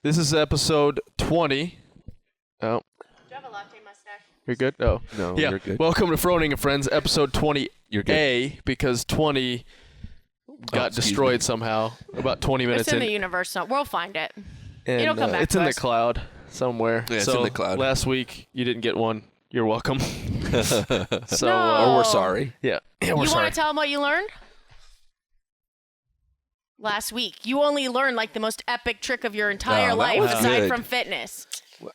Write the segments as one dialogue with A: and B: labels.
A: This is episode 20. Oh.
B: Do you have a latte mustache?
A: You're good? Oh.
C: No,
A: yeah.
C: you're good.
A: Welcome to Froning and Friends, episode 20A,
C: You're good.
A: because 20 got destroyed somehow about 20 minutes
B: It's in the universe, so we'll find it.
A: and,
B: It'll come back
A: it's
B: to
A: in
B: us.
A: the cloud somewhere.
C: Yeah, it's
A: so
C: in the cloud.
A: Last week, you didn't get one. You're welcome. So,
B: No.
C: Or we're sorry.
A: yeah. We're
B: You
A: sorry.
B: want to tell them what you learned? Last week. You only learned like the most epic trick of your entire
C: that
B: life
C: was
B: aside
C: good.
B: from fitness.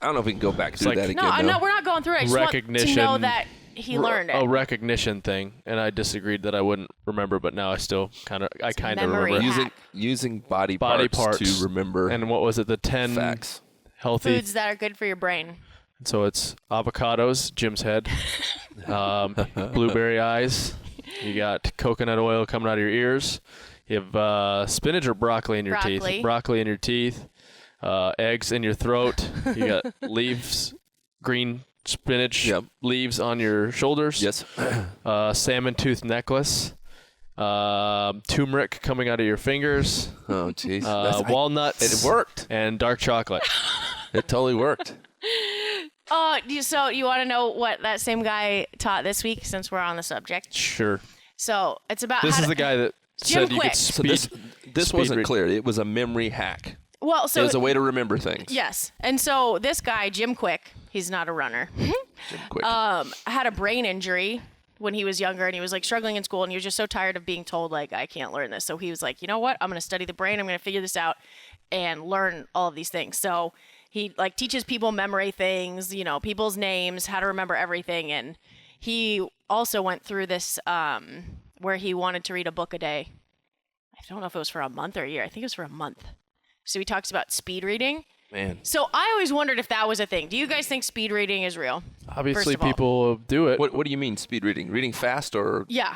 C: I don't know if we can go back through
A: like-
C: that again.
B: No,
C: though.
B: no, we're not going through it. I just want to
A: Recognition.
B: know that he learned it.
A: A recognition thing, and I disagreed that I wouldn't remember, but now I still kind of
B: memory
A: remember.
B: hack.
C: Using body
A: Body
C: parts
A: parts
C: to remember
A: And what was it? The 10
C: facts.
A: healthy.
B: Foods that are good for your brain.
A: So it's avocados, Jim's head, blueberry eyes. You got coconut oil coming out of your ears. You have spinach or broccoli in your teeth. Broccoli in your teeth. Eggs in your throat. You got leaves, green spinach
C: Yep.
A: leaves on your shoulders.
C: Yes.
A: Salmon tooth necklace. Turmeric coming out of your fingers.
C: Oh, jeez.
A: Walnuts.
C: It worked.
A: And dark chocolate.
C: It totally worked.
B: So you want to know what that same guy taught this week since we're on the subject?
A: Sure.
B: So it's about
A: This
B: how
A: is
B: to,
A: the guy that
B: Jim
A: said you
B: Quick.
A: could
C: So
A: speed.
C: this
A: speed
C: wasn't
A: read.
C: clear. It was a memory hack.
B: well,
C: It
B: so
C: was a way to remember things.
B: yes, and so this guy Jim Quick, he's not a runner.
C: Jim Quick.
B: Had a brain injury when he was younger, and he was like struggling in school, and he was just so tired of being told like I can't learn this. So he was like, you know what? I'm going to study the brain. I'm going to figure this out and learn all of these things. So he like teaches people memory things, you know, people's names, how to remember everything, and he also went through this where he wanted to read a book a day. I don't know if it was for a month or a year. I think it was for a month. So he talks about speed reading.
C: Man.
B: So I always wondered if that was a thing. Do you guys think speed reading is real?
A: Obviously,
B: First of all.
A: people do it.
C: What do you mean speed reading? Reading fast or
B: Yeah.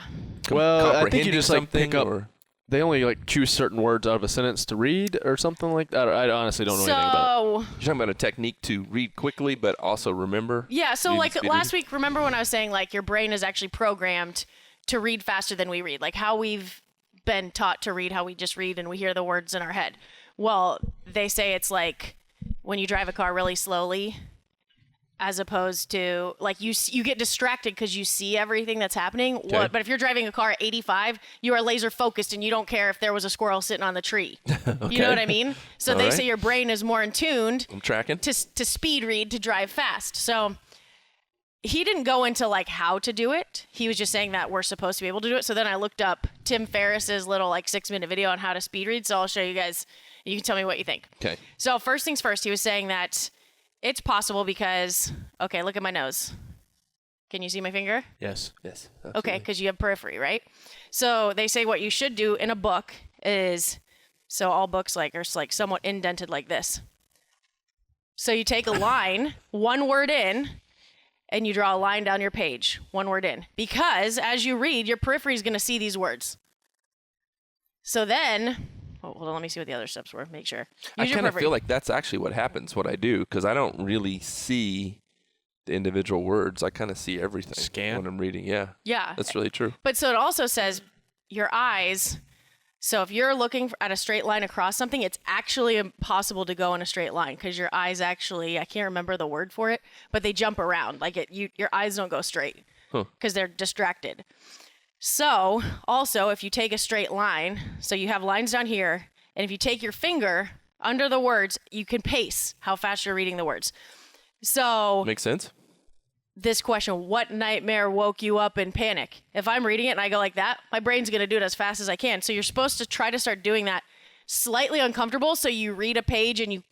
A: Well, I think you
C: comprehending
A: just like
C: something
A: pick up.
C: or
A: They only like choose certain words out of a sentence to read or something like that. I honestly don't know anything about it.
B: So
C: you're talking about a technique to read quickly but also remember?
B: yeah, so
C: Reading
B: like
C: speed
B: last
C: reading?
B: week, remember when I was saying like your brain is actually programmed to read faster than we read, like how we've been taught to read, how we just read and we hear the words in our head. Well, they say it's like when you drive a car really slowly, as opposed to like you get distracted because you see everything that's happening.
C: Okay.
B: But if you're driving a car at 85, you are laser focused and you don't care if there was a squirrel sitting on the tree. You know what I mean? So
C: All
B: they
C: right.
B: say your brain is more in tuned
C: I'm tracking.
B: to speed read to drive fast. So he didn't go into like how to do it. He was just saying that we're supposed to be able to do it. So then I looked up Tim Ferriss's little like 6-minute video on how to speed read. So I'll show you guys. You can tell me what you think.
C: Okay.
B: So first things first, he was saying that it's possible because, okay, look at my nose. Can you see my finger?
A: Yes.
C: Yes.
B: Okay,
C: absolutely.
B: because you have periphery, right? So they say what you should do in a book is, so all books like are like somewhat indented like this. So you take a line, one word in, and you draw a line down your page, one word in. Because as you read, your periphery is going to see these words. So then, oh, hold on, let me see what the other steps were. Make sure.
C: I
B: Use your
C: kind of
B: periphery.
C: feel like that's actually what happens, what I do, because I don't really see the individual words. I kind of see everything
A: Scan?
C: when I'm reading. Yeah,
B: Yeah.
C: that's really true.
B: But so it also says your eyes. So if you're looking at a straight line across something, it's actually impossible to go in a straight line because your eyes actually, I can't remember the word for it, but they jump around. Like your eyes don't go straight because they're distracted. So also if you take a straight line, so you have lines down here, and if you take your finger under the words, you can pace how fast you're reading the words. So
C: Makes sense.
B: this question, what nightmare woke you up in panic? If I'm reading it and I go like that, my brain's going to do it as fast as I can. So you're supposed to try to start doing that slightly uncomfortable. So you read a page and you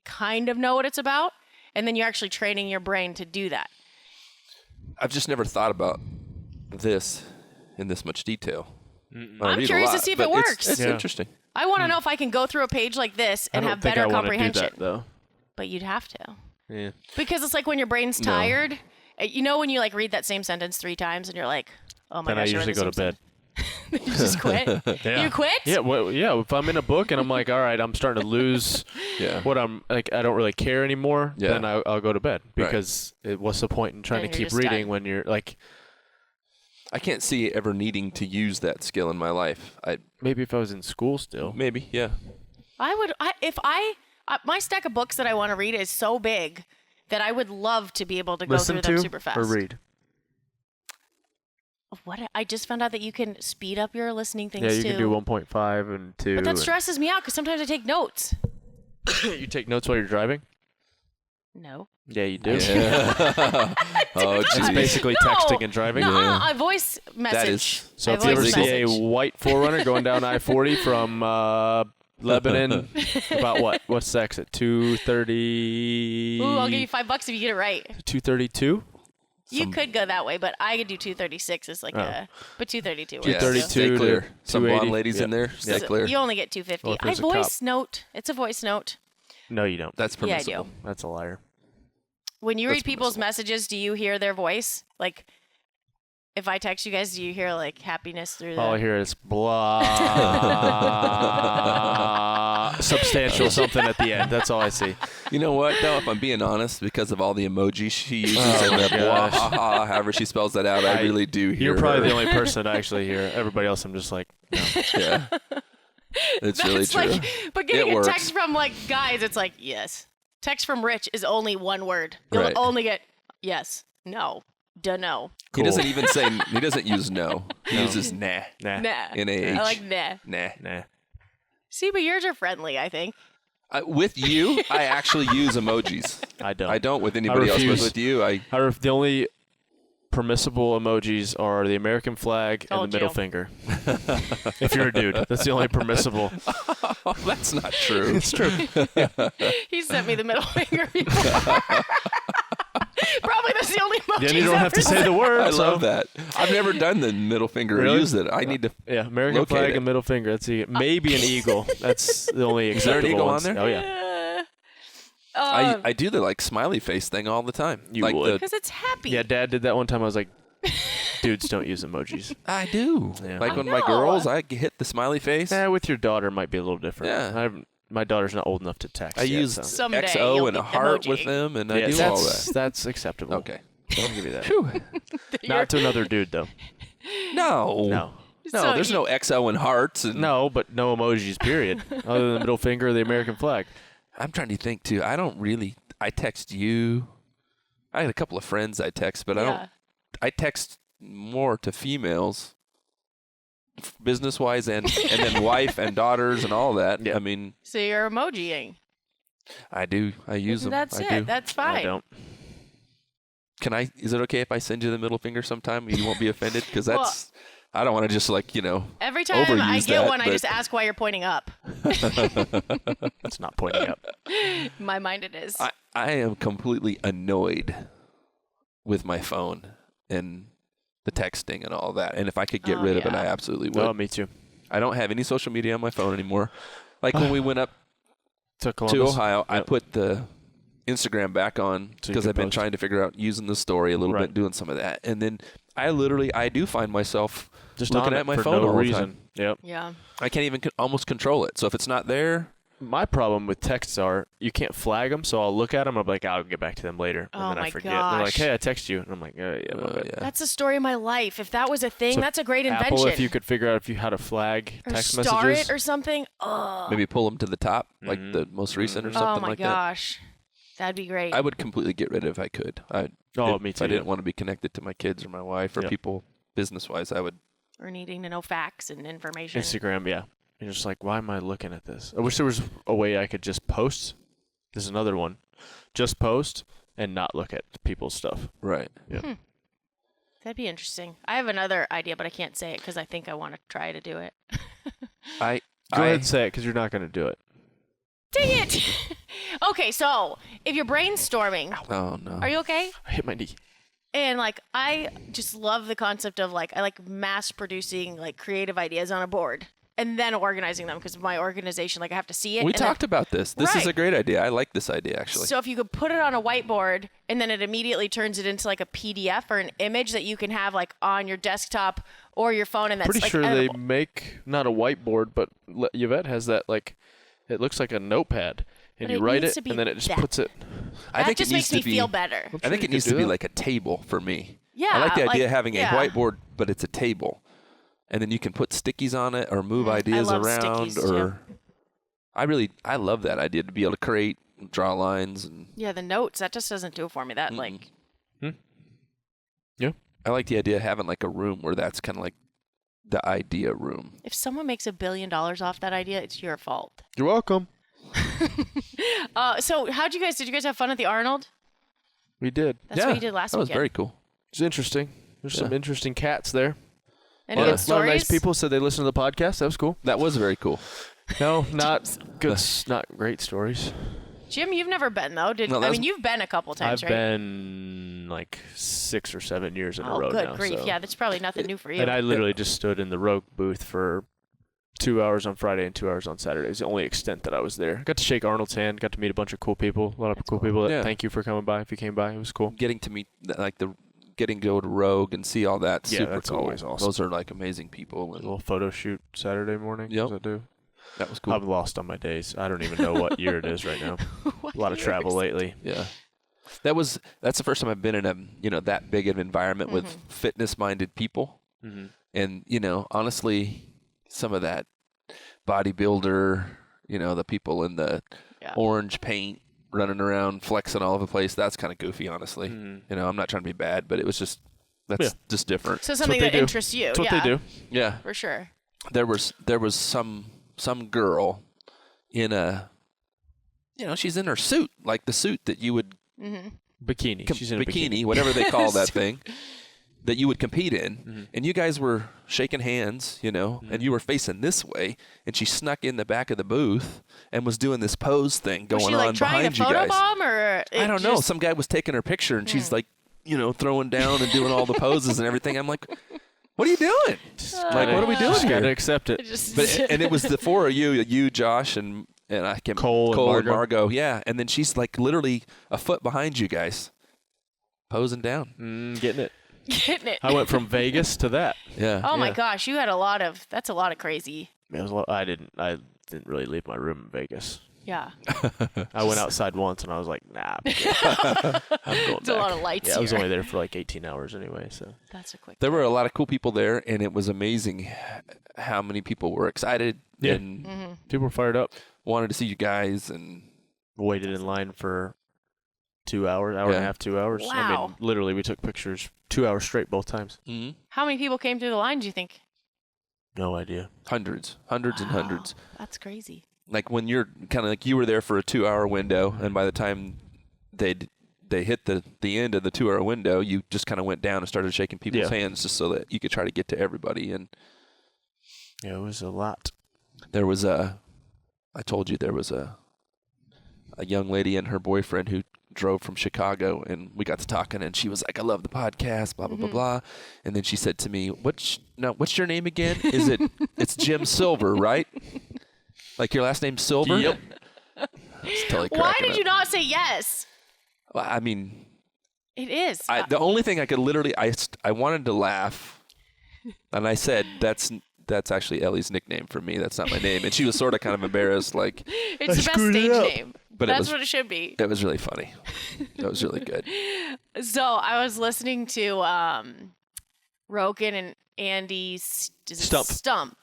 B: kind of know what it's about. And then you're actually training your brain to do that.
C: I've just never thought about this in this much detail. I
B: I'm
C: read a
B: curious to
C: lot,
B: see if
C: but
B: it works.
C: It's
A: Yeah.
C: interesting.
B: I want to know if I can go through a page like this
A: I
B: and
A: don't
B: have
A: think
B: better
A: I want to do
B: comprehension.
A: that though.
B: But you'd have to.
A: Yeah.
B: Because it's like when your brain's
C: No.
B: tired. You know when you like read that same sentence 3 times and you're like, oh my
A: Then I
B: gosh,
A: usually
B: read
A: go
B: the
A: to
B: same
A: bed.
B: sentence. You just quit?
A: Yeah.
B: You quit?
A: Yeah. Well, yeah. If I'm in a book and I'm like, all right, I'm starting to lose
C: Yeah.
A: what I'm like, I don't really care anymore.
C: Yeah.
A: Then I'll go to bed
C: Right.
A: because what's the point in trying
B: Then
A: to
B: you're
A: keep
B: just
A: reading
B: done.
A: when you're like,
C: I can't see ever needing to use that skill in my life.
A: maybe if I was in school still.
C: Maybe, yeah.
B: If I My stack of books that I want to read is so big that I would love to be able to go through them super fast.
A: Or read?
B: What? I just found out that you can speed up your listening things too.
A: Yeah, you can do 1.5 and 2.
B: But that stresses me out because sometimes I take notes.
A: You take notes while you're driving?
B: No.
A: Yeah, you do.
C: Yeah. Oh,
A: It's basically texting and driving.
B: No,
C: Yeah.
B: a voice message.
C: That is.
A: So
B: A
A: if you ever
B: voice
A: see a
B: message.
A: white 4Runner going down I-40 from Lebanon, about what? What's the exit? 230.
B: Ooh, I'll give you $5 if you get it right.
A: 232.
B: You could go that way, but I could do 236 is like but 232 works.
A: 232
C: Stay
A: to
C: clear. Some
A: 280.
C: blonde ladies in there. Stay
B: So
C: clear.
B: you only get 250.
A: Well, if
B: I
A: there's a
B: voice note. It's a voice note.
A: No, you don't.
C: That's
B: Yeah, I
C: permissible.
B: do.
A: That's a liar.
B: When you
C: That's
B: read people's
C: permissible.
B: messages, do you hear their voice? Like, if I text you guys, do you hear like happiness through
A: All I
B: the?
A: hear is blah, substantial something at the end. That's all I see.
C: You know what, though? If I'm being honest, because of all the emojis she uses
A: Oh
C: and
A: my
C: the
A: gosh.
C: blah, ha, ha, however she spells that out, I really do hear
A: You're probably
C: her.
A: the only person that I actually hear. Everybody else, I'm just like, no.
C: Yeah. It's really true.
B: Like, but getting
C: It
B: a
C: works.
B: text from like guys, it's like yes. Text from Rich is only one word. You'll
C: Right.
B: only get yes, no, dunno,
C: He doesn't even say, he doesn't use no. He
A: No.
C: uses nah.
A: Nah.
B: nah.
C: N-A-H.
B: I like nah.
C: Nah.
A: Nah.
B: See, but yours are friendly. I think.
C: With you, I actually use emojis.
A: I don't.
C: I don't with anybody else, but
A: refuse.
C: with you,
A: The only permissible emojis are the American flag and
B: Told
A: the middle
B: you.
A: finger. If you're a dude, that's the only permissible.
C: Oh, that's not true.
A: It's true.
B: He sent me the middle finger before. Probably that's the only emoji.
A: Then you don't have to say the word.
C: I
A: so-
C: love that. I've never done the middle finger or
A: Really?
C: used it. I need to.
A: Yeah, American
C: Locate
A: flag
C: it.
A: and middle finger. That's maybe an eagle. That's the only
C: Is there an
A: acceptable
C: eagle on
A: ones.
C: there?
A: Oh yeah.
C: I do the like smiley face thing all the time.
A: You
C: like
A: would.
B: Because it's happy.
A: Yeah, Dad did that one time. I was like, dudes don't use emojis.
C: I do.
A: Yeah.
C: Like
B: I
C: when my
B: know.
C: girls, I hit the smiley face.
A: With your daughter might be a little different.
C: Yeah.
A: My daughter's not old enough to text.
C: I
A: yet,
C: use
A: so.
B: Someday
C: XO
B: you'll
C: and a
B: be
C: heart
B: emoji.
C: with them, and I
A: Yes,
C: do all that.
A: That's acceptable.
C: Okay.
A: I'll give you that.
C: Phew.
A: Not to another dude though.
C: No.
A: No.
C: No,
B: So
C: there's
B: you-
C: no XO and hearts. And
A: No, but no emojis. Period. Other than the middle finger or the American flag.
C: I'm trying to think too. I don't really. I text you. I had a couple of friends I text, but I don't. I text more to females, business wise, and then wife and daughters and all that.
A: Yeah.
C: I mean,
B: So you're emojiing.
C: I do. I use them.
B: That's
C: I
B: it.
C: do.
B: That's fine.
A: I don't.
C: Can I? Is it okay if I send you the middle finger sometime? You won't be offended because
B: Well-
C: that's. I don't want to just like
B: Every time I
C: overuse
B: get
C: that,
B: one, I
C: but-
B: just ask why you're pointing up.
A: That's not pointing up.
B: In my mind, it is.
C: I am completely annoyed with my phone and the texting and all that. And if I could get
B: Oh,
C: rid of it,
B: yeah.
C: I absolutely would.
A: Oh, me too.
C: I don't have any social media on my phone anymore. Like when we went up
A: To
C: to
A: Columbus.
C: Ohio, I
A: Yep.
C: put the Instagram back on
A: So you
C: because
A: could
C: I've been
A: post.
C: trying to figure out using the story a little
A: Right.
C: bit, doing some of that. And then I do find myself
A: Just
C: looking
A: on
C: at
A: it
C: my
A: for
C: phone
A: no
C: all the
A: reason.
C: time.
A: Yep.
B: yeah.
C: I can't even almost control it. So if it's not there,
A: My problem with texts are you can't flag them, so I'll look at them. I'm like, I'll get back to them later, and
B: Oh
A: then I
B: my
A: forget. They're like,
B: gosh.
A: hey, I text you, and I'm like, yeah, my bad.
C: yeah.
B: That's the story of my life. If that was a thing,
A: So
B: that's a great invention.
A: Apple, if you could figure out how to flag
B: or
A: text
B: star
A: messages.
B: it or something. Oh,
C: maybe pull them to the top, like
A: Mhm.
C: the most recent or
A: Mhm.
C: something
B: oh my
C: like
B: gosh. That'd be great.
C: that. I would completely get rid of it if I could.
A: Oh,
C: if
A: me
C: If
A: too.
C: I didn't want to be connected to my kids or my wife or
A: Yep.
C: people business-wise, I would.
B: or needing to know facts and information.
A: Instagram, yeah. You're just like, why am I looking at this? I wish there was a way I could just post. There's another one. Just post and not look at people's stuff.
C: Right.
B: That'd be interesting. I have another idea, but I can't say it because I think I want to try to do it.
A: Go ahead and say it because you're not going to do it.
B: Dang it! Okay, so if you're brainstorming,
C: Oh no.
B: are you okay?
A: I hit my knee.
B: And like, I just love the concept of like, I like mass producing like creative ideas on a board and then organizing them because my organization, like I have to see it.
C: We
B: and then-
C: talked about this. This is
B: Right.
C: a great idea. I like this idea actually.
B: So if you could put it on a whiteboard and then it immediately turns it into like a PDF or an image that you can have like on your desktop or your phone, and that's
A: Pretty
B: like
A: sure they
B: editable.
A: make not a whiteboard, but Yvette has that like, it looks like a notepad, and
B: But
A: you
B: it
A: write
B: needs
A: it,
B: to be
A: and then it just
B: that.
A: puts it.
C: I
B: That
C: think
B: just
C: it needs
B: makes me
C: to be,
B: feel better.
C: I think
A: you
C: it needs
A: could
C: to
A: do
C: be
A: that.
C: like a table for me.
B: Yeah,
C: I like the idea
B: like-
C: of having
B: yeah.
C: a whiteboard, but it's a table, and then you can put stickies on it or move ideas
B: love
C: around,
B: stickies,
C: or I love that idea to be able to create, draw lines, and
B: Yeah, the notes, that just doesn't do it for me. That like.
A: Yeah.
C: I like the idea of having like a room where that's kind of like the idea room.
B: If someone makes $1 billion off that idea, it's your fault.
A: You're welcome.
B: So did you guys have fun at the Arnold?
A: We did.
B: That's what you did last
C: that
B: weekend.
C: was very cool.
A: It's interesting. There's some interesting cats there.
B: Any good
A: A lot of
B: stories?
A: nice people said they listened to the podcast. That was cool.
C: That was very cool.
A: No, not good. Not great stories.
B: Jim, you've never been though, you've been a couple times,
A: I've
B: right?
A: been like 6 or 7 years in a row
B: good
A: now.
B: grief!
A: So.
B: Yeah, that's probably nothing new for you.
A: And I literally just stood in the Rogue booth for 2 hours on Friday and 2 hours on Saturday. It's the only extent that I was there. Got to shake Arnold's hand. Got to meet a bunch of cool people. A lot of cool people. Thank you for coming by. If you came by, it was cool.
C: Getting to meet getting to go to Rogue and see all that.
A: Yeah,
C: super
A: that's
C: cool.
A: always awesome.
C: Those are like amazing people.
A: A little photo shoot Saturday morning.
C: Yep.
A: Does that do?
C: That was cool.
A: I'm lost on my days. I don't even know what year it is right now. A lot of travel lately.
C: Yeah. That's the first time I've been in a that big of an environment with fitness minded people.
A: Mm-hmm.
C: And honestly, some of that bodybuilder, the people in the orange paint running around flexing all over the place, that's kind of goofy, honestly.
A: Mm-hmm.
C: I'm not trying to be bad, but it was just just different.
B: So something that interests you.
A: That's what they do.
C: Yeah.
B: For sure.
C: There was some girl in a she's in her suit, like the suit that you would
A: Bikini. She's in a bikini.
C: Whatever they call that thing that you would compete in. And you guys were shaking hands, and you were facing this way, and she snuck in the back of the booth and was doing this pose thing going
B: was she,
C: on
B: trying
C: behind
B: to
C: you guys.
B: photobomb, or
C: I don't know. Some guy was taking her picture, and she's like, throwing down and doing all the poses and everything. I'm like, what are you doing? Like, what are we doing
A: Just
C: here?
A: gotta accept it.
C: And it was the four of you, Josh, and I can't
A: Cole and
C: Margo. Yeah, and then she's like literally a foot behind you guys, posing down,
A: getting it.
B: Getting it.
A: I went from Vegas to that.
C: Yeah.
B: Oh my gosh, you had that's a lot of crazy.
A: It was a lot, I didn't really leave my room in Vegas.
B: Yeah.
A: I went outside once and I was like, nah, I'm going
B: It's
A: back.
B: a lot of lights
A: I was
B: here.
A: only there for like 18 hours anyway, so.
B: That's a quick.
C: There were a lot of cool people there, and it was amazing how many people were excited and
A: people were fired up.
C: wanted to see you guys. And
A: waited in line for 2 hours, hour and a half, 2 hours. I
B: Wow.
A: mean, literally, we took pictures 2 hours straight both times.
B: How many people came through the line, do you think?
A: No idea.
C: hundreds and hundreds.
B: That's crazy.
C: Like when you're kind of like you were there for a 2 hour window, and by the time they hit the end of the 2 hour window, you just kind of went down and started shaking people's hands just so that you could try to get to everybody. And
A: yeah, it was a lot.
C: there was I told you there was a young lady and her boyfriend who drove from Chicago, and we got to talking, and she was like, I love the podcast, blah, blah, blah, blah. And then she said to me, what's your name again? It's Jim Silver, right? Like your last name's Silver?
A: Yep.
C: Totally
B: Why did you not say yes?
C: Well, I mean,
B: It is.
C: the only thing I could literally, I wanted to laugh, and I said, that's actually Elly's nickname for me. That's not my name. And she was sort of kind of embarrassed, like,
B: it's the best stage name.
C: But
B: That's what it should be.
C: It was really funny. That was really good.
B: So I was listening to Rogan and Andy's Stump,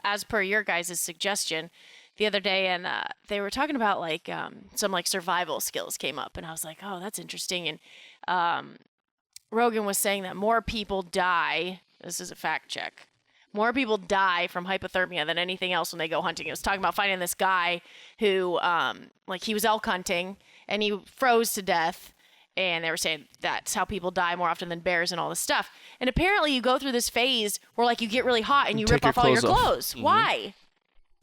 B: as per your guys' suggestion the other day, and they were talking about like some like survival skills came up, and I was like, oh, that's interesting. And Rogan was saying that more people die. This is a fact check. More people die from hypothermia than anything else when they go hunting. It was talking about finding this guy who, like, he was elk hunting and he froze to death. And they were saying that's how people die more often than bears and all this stuff. And apparently you go through this phase where, like, you get really hot and you rip off all your clothes.
A: Mm-hmm.
B: Why?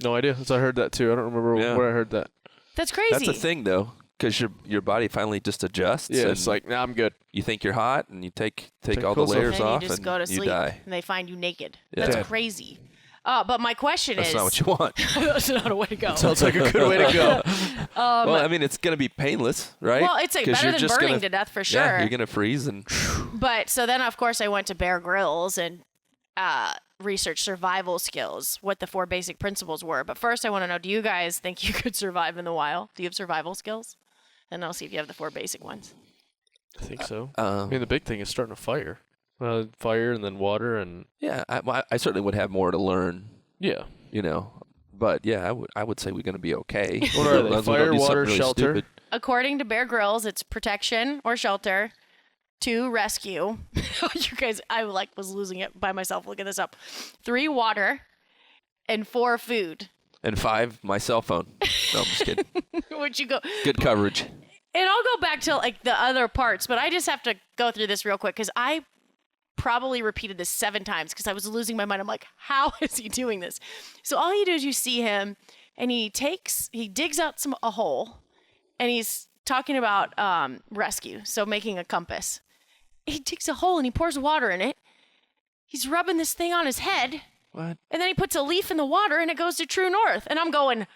A: No idea. I heard that too. I don't remember where I heard that.
B: That's crazy.
C: That's the thing, though, because your body finally just adjusts.
A: Yeah,
C: and
A: it's like, nah, I'm good.
C: you think you're hot, and you take all the
A: clothes off.
C: layers
B: And then
C: off,
B: you just
C: and
B: go to
C: you
B: sleep
C: die.
B: and they find you naked.
C: Yeah.
B: That's crazy. But my question
C: That's
B: is...
C: not what you want.
B: That's not a way to go.
A: Sounds like a good way to go.
C: Well, I mean, it's going to be painless, right?
B: Well, it's like
C: 'Cause
B: better
C: you're
B: than
C: just
B: burning to death for sure.
C: Yeah, you're going to freeze. And
B: But so then, of course, I went to Bear Grylls and researched survival skills, what the 4 basic principles were. But first, I want to know, do you guys think you could survive in the wild? Do you have survival skills? And I'll see if you have the 4 basic ones.
A: I think so. I mean, the big thing is starting a fire. Fire and then water and...
C: Yeah, I certainly would have more to learn.
A: Yeah.
C: But yeah, I would say we're going to be okay.
A: What are they? Fire, water, shelter?
C: Stupid.
B: According to Bear Grylls, it's protection or shelter. 2, rescue. You guys, I was losing it by myself looking this up. 3, water. And 4, food.
C: And 5, my cell phone. No, I'm just kidding.
B: Would you go?
C: Good coverage.
B: And I'll go back to like the other parts, but I just have to go through this real quick because I probably repeated this 7 times because I was losing my mind. I'm like, how is he doing this? So all you do is you see him and he digs out a hole and he's talking about rescue. So making a compass. He digs a hole and he pours water in it. He's rubbing this thing on his head.
C: What?
B: And then he puts a leaf in the water and it goes to true north. And I'm going,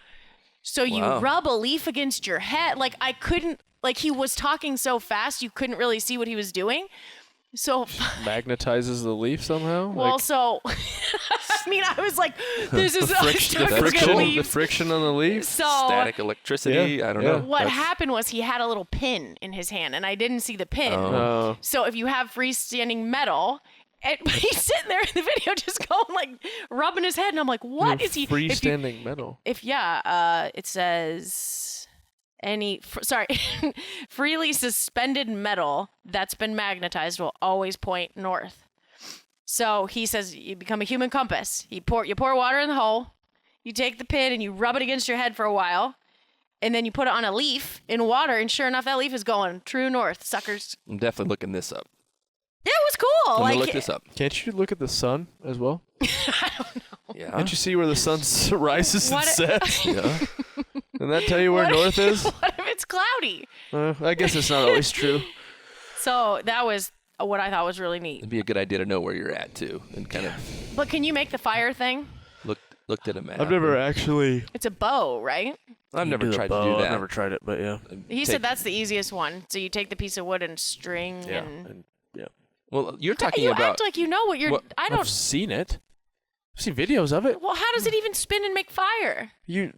B: so you rub a leaf against your head? Like I couldn't, like he was talking so fast, you couldn't really see what he was doing. So
A: magnetizes the leaf somehow?
B: Well,
A: like,
B: so, I mean, I was like, this is
A: the friction on the leaf?
B: So,
C: static electricity,
A: yeah,
C: I don't know.
B: What happened was he had a little pin in his hand and I didn't see the pin.
A: Oh.
B: So if you have freestanding metal, and he's sitting there in the video just going like rubbing his head and I'm like, what is he?
A: Freestanding metal.
B: It says freely suspended metal that's been magnetized will always point north. So he says you become a human compass. You pour water in the hole, you take the pin and you rub it against your head for a while, and then you put it on a leaf in water, and sure enough, that leaf is going true north, suckers.
C: I'm definitely looking this up.
B: It was cool.
C: I'm gonna look this up.
A: Can't you look at the sun as well?
B: I don't know.
C: Yeah.
A: Can't you see where the sun rises and sets?
C: Yeah.
A: Doesn't that tell you where north is?
B: What if it's cloudy?
A: I guess it's not always true.
B: So that was what I thought was really neat.
C: It'd be a good idea to know where you're at too, and kind of
B: But can you make the fire thing?
C: looked at a map.
A: I've never actually.
B: It's a bow, right?
C: I've never tried to do that.
A: I've never tried it, but yeah.
B: He said that's the easiest one. So you take the piece of wood and string and
C: Well, you're talking
B: you
C: about.
B: act like you know what you're. I don't.
A: I've seen it. I've seen videos of it.
B: Well, how does it even spin and make fire?
A: You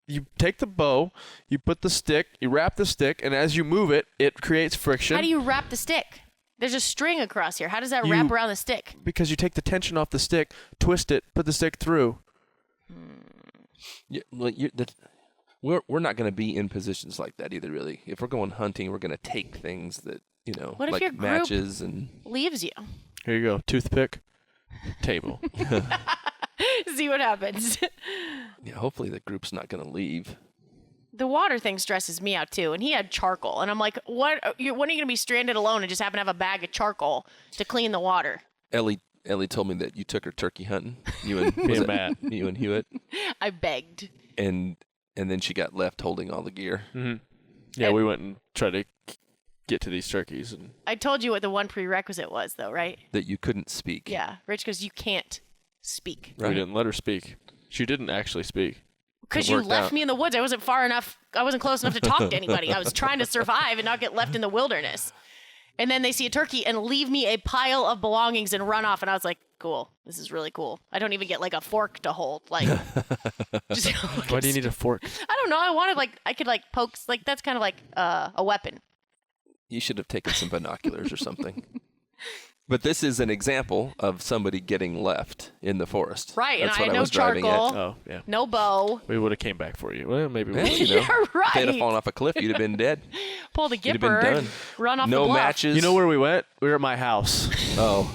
A: you take the bow, you put the stick, you wrap the stick, and as you move it, it creates friction.
B: How do you wrap the stick? There's a string across here. How does that wrap around the stick?
A: Because you take the tension off the stick, twist it, put the stick through.
C: Yeah, well, we're not going to be in positions like that either. Really, if we're going hunting, we're going to take things that
B: What if
C: like
B: your group
C: matches and
B: leaves you?
A: Here you go, toothpick, table.
B: See what happens.
C: Yeah, hopefully the group's not going to leave.
B: The water thing stresses me out too. And he had charcoal, and I'm like, when are you going to be stranded alone and just happen to have a bag of charcoal to clean the water?
C: Elly told me that you took her turkey hunting. You and
A: Me and Matt.
C: You and Hewitt.
B: I begged.
C: And then she got left holding all the gear.
A: Mm-hmm. Yeah, we went and tried to get to these turkeys. And
B: I told you what the one prerequisite was, though, right?
C: That you couldn't speak.
B: Yeah, Rich goes, you can't speak.
A: we didn't let her speak. She didn't actually speak.
B: Because you left me in the woods. I wasn't far enough. I wasn't close enough to talk to anybody. I was trying to survive and not get left in the wilderness. And then they see a turkey and leave me a pile of belongings and run off. And I was like, cool. This is really cool. I don't even get like a fork to hold. Like, just,
A: Why do you need a fork?
B: I don't know. I wanted I could poke. Like, that's kind of like a weapon.
C: You should have taken some binoculars or something. But this is an example of somebody getting left in the forest.
B: Right,
C: That's
B: and I
C: what
B: had no
C: was driving at.
B: charcoal.
A: Oh, yeah.
B: No bow.
A: We would have came back for you. Well, maybe we
C: Yeah,
A: would.
B: Yeah, right.
C: If they'd have fallen off a cliff, you'd have been dead.
B: Pull the
C: You'd have
B: gipper.
C: been done.
B: Run off
C: No
B: the bluff.
C: matches.
A: You know where we went? We were at my house.
C: Oh.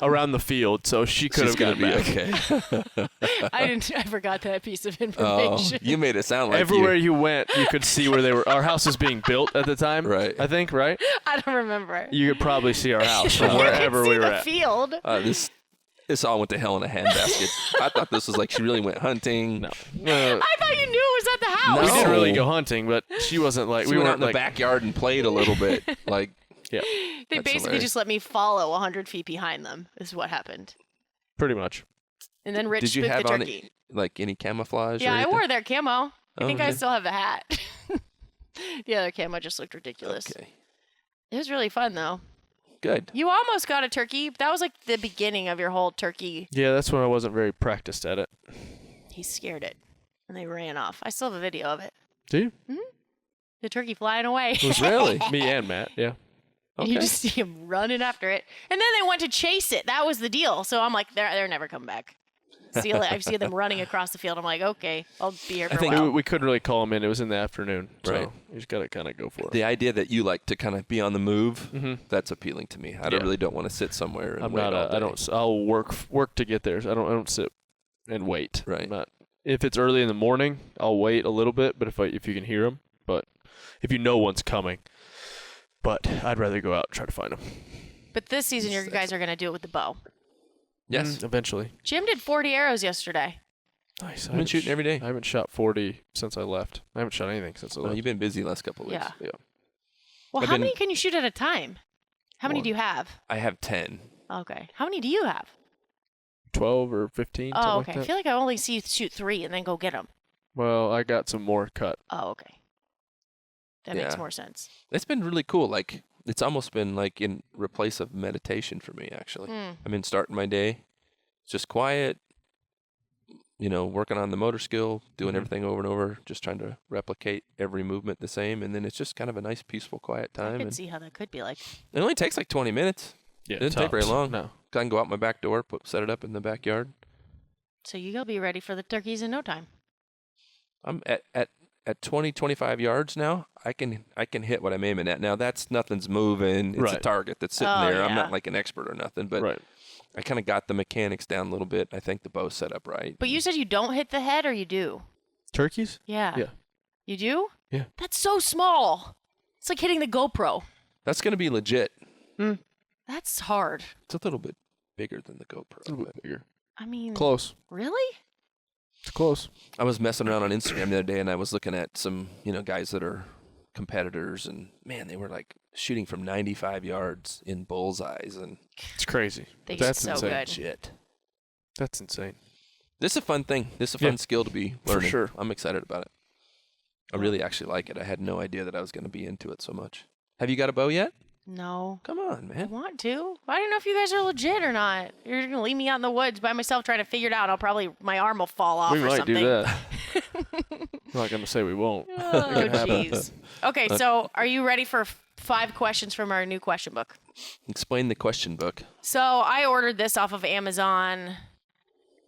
A: Around the field, so she could have
C: She's going
A: gotten
C: to be
A: back.
C: okay.
B: I forgot that piece of
C: Oh,
B: information.
C: you made it sound like
A: Everywhere you went, you could see where they were. Our house was being built at the time.
C: Right.
A: I think, right?
B: I don't remember.
A: You could probably see our house from
B: You
A: wherever
B: could see
A: we were
B: the
A: at.
B: field.
C: This all went to hell in a handbasket. I thought this was like she really went hunting.
A: No.
B: I thought you knew it was at the house.
A: We
C: No.
A: didn't really go hunting, but she wasn't like,
C: She
A: we
C: went
A: weren't
C: out in the
A: like,
C: backyard and played a little bit. Like,
A: yeah,
B: They
C: That's
B: basically
C: hilarious.
B: just let me follow 100 feet behind them, is what happened.
A: pretty much.
B: And then Rich
C: did you
B: spooked
C: have
B: the
C: on
B: turkey.
C: any camouflage?
B: Yeah,
C: or
B: I
C: anything?
B: wore their camo. I think I
C: okay.
B: still have the hat. The other camo just looked ridiculous.
C: Okay,
B: It was really fun, though.
C: good.
B: You almost got a turkey. That was like the beginning of your whole turkey.
A: Yeah, that's when I wasn't very practiced at it.
B: He scared it, and they ran off. I still have a video of it.
A: Do you?
B: The turkey flying away.
C: Really?
A: Me and Matt, yeah.
B: And you just see him running after it. And then they went to chase it. That was the deal. So I'm like, they're never coming back. I see them running across the field. I'm like, okay, I'll be here for a
A: I
B: while.
A: think we couldn't really call him in. It was in the afternoon. So
C: Right.
A: you just got to kind of go for it.
C: The idea that you like to kind of be on the move,
A: Mm-hmm.
C: that's appealing to me. I
A: Yeah.
C: really don't want to sit somewhere and
A: I'm
C: wait
A: not.
C: all day.
A: I don't. I'll work to get there. So I don't sit and wait.
C: Right.
A: I'm not. If it's early in the morning, I'll wait a little bit. But if you can hear them, but if you know one's coming, but I'd rather go out and try to find them.
B: But this season, your guys are going to do it with the bow.
C: Yes.
A: Eventually.
B: Jim did 40 arrows yesterday.
A: Nice.
C: I've been shooting every day.
A: I haven't shot 40 since I left. I haven't shot anything since I
C: Oh,
A: left.
C: you've been busy the last couple of weeks.
B: Yeah.
A: Yeah.
B: Well,
C: I've
B: how
C: been-
B: many can you shoot at a time? How many
A: One.
B: do you have?
C: I have 10.
B: Okay. How many do you have?
A: 12 or 15.
B: Oh,
A: something
B: okay.
A: Like
B: I
A: that.
B: feel like I only see you shoot 3 and then go get them.
A: Well, I got some more cut.
B: Oh, okay. That makes
C: Yeah.
B: more sense.
C: It's been really cool. Like, it's almost been like in replace of meditation for me, actually.
B: Mm.
C: I've been starting my day just quiet, working on the motor skill, doing
A: Mhm.
C: everything over and over, just trying to replicate every movement the same. And then it's just kind of a nice, peaceful, quiet
B: I
C: time.
B: could
C: And
B: see how that could be like.
C: it only takes like 20 minutes.
A: Yeah,
C: It didn't take very
A: tops.
C: long.
A: No.
C: I can go out my back door, set it up in the backyard.
B: So you'll be ready for the turkeys in no time.
C: I'm at 20, 25 yards now. I can hit what I'm aiming at. Now nothing's moving. It's a
A: Right.
C: target that's sitting
B: Oh,
C: there. I'm
B: yeah.
C: not like an expert or nothing, but
A: Right.
C: I kind of got the mechanics down a little bit. I think the bow's set up right.
B: But you said you don't hit the head, or you do?
A: Turkeys?
B: Yeah.
A: Yeah.
B: You do?
A: Yeah.
B: That's so small. It's like hitting the GoPro.
C: That's going to be legit.
B: That's hard.
C: It's a little bit bigger than the GoPro.
A: A little
C: but
A: bit bigger.
B: I mean,
A: Close.
B: really?
A: It's close.
C: I was messing around on Instagram the other day, and I was looking at some, guys that are competitors, and man, they were like shooting from 95 yards in bullseyes, and
A: It's crazy.
B: They
A: That's
B: so
A: insane.
B: good.
C: shit.
A: That's insane.
C: This is a fun thing. This is a
A: Yeah.
C: fun skill to be
A: For
C: learning.
A: sure.
C: I'm excited about it. I really actually like it. I had no idea that I was going to be into it so much. Have you got a bow yet?
B: No.
C: Come on,
B: I
C: man.
B: want to. I don't know if you guys are legit or not. You're gonna leave me out in the woods by myself trying to figure it out. My arm will fall off
A: We
B: or
A: might
B: something.
A: do that. I'm not going to say we won't.
B: Oh, jeez. Okay, so are you ready for 5 questions from our new question book?
C: Explain the question book.
B: So I ordered this off of Amazon,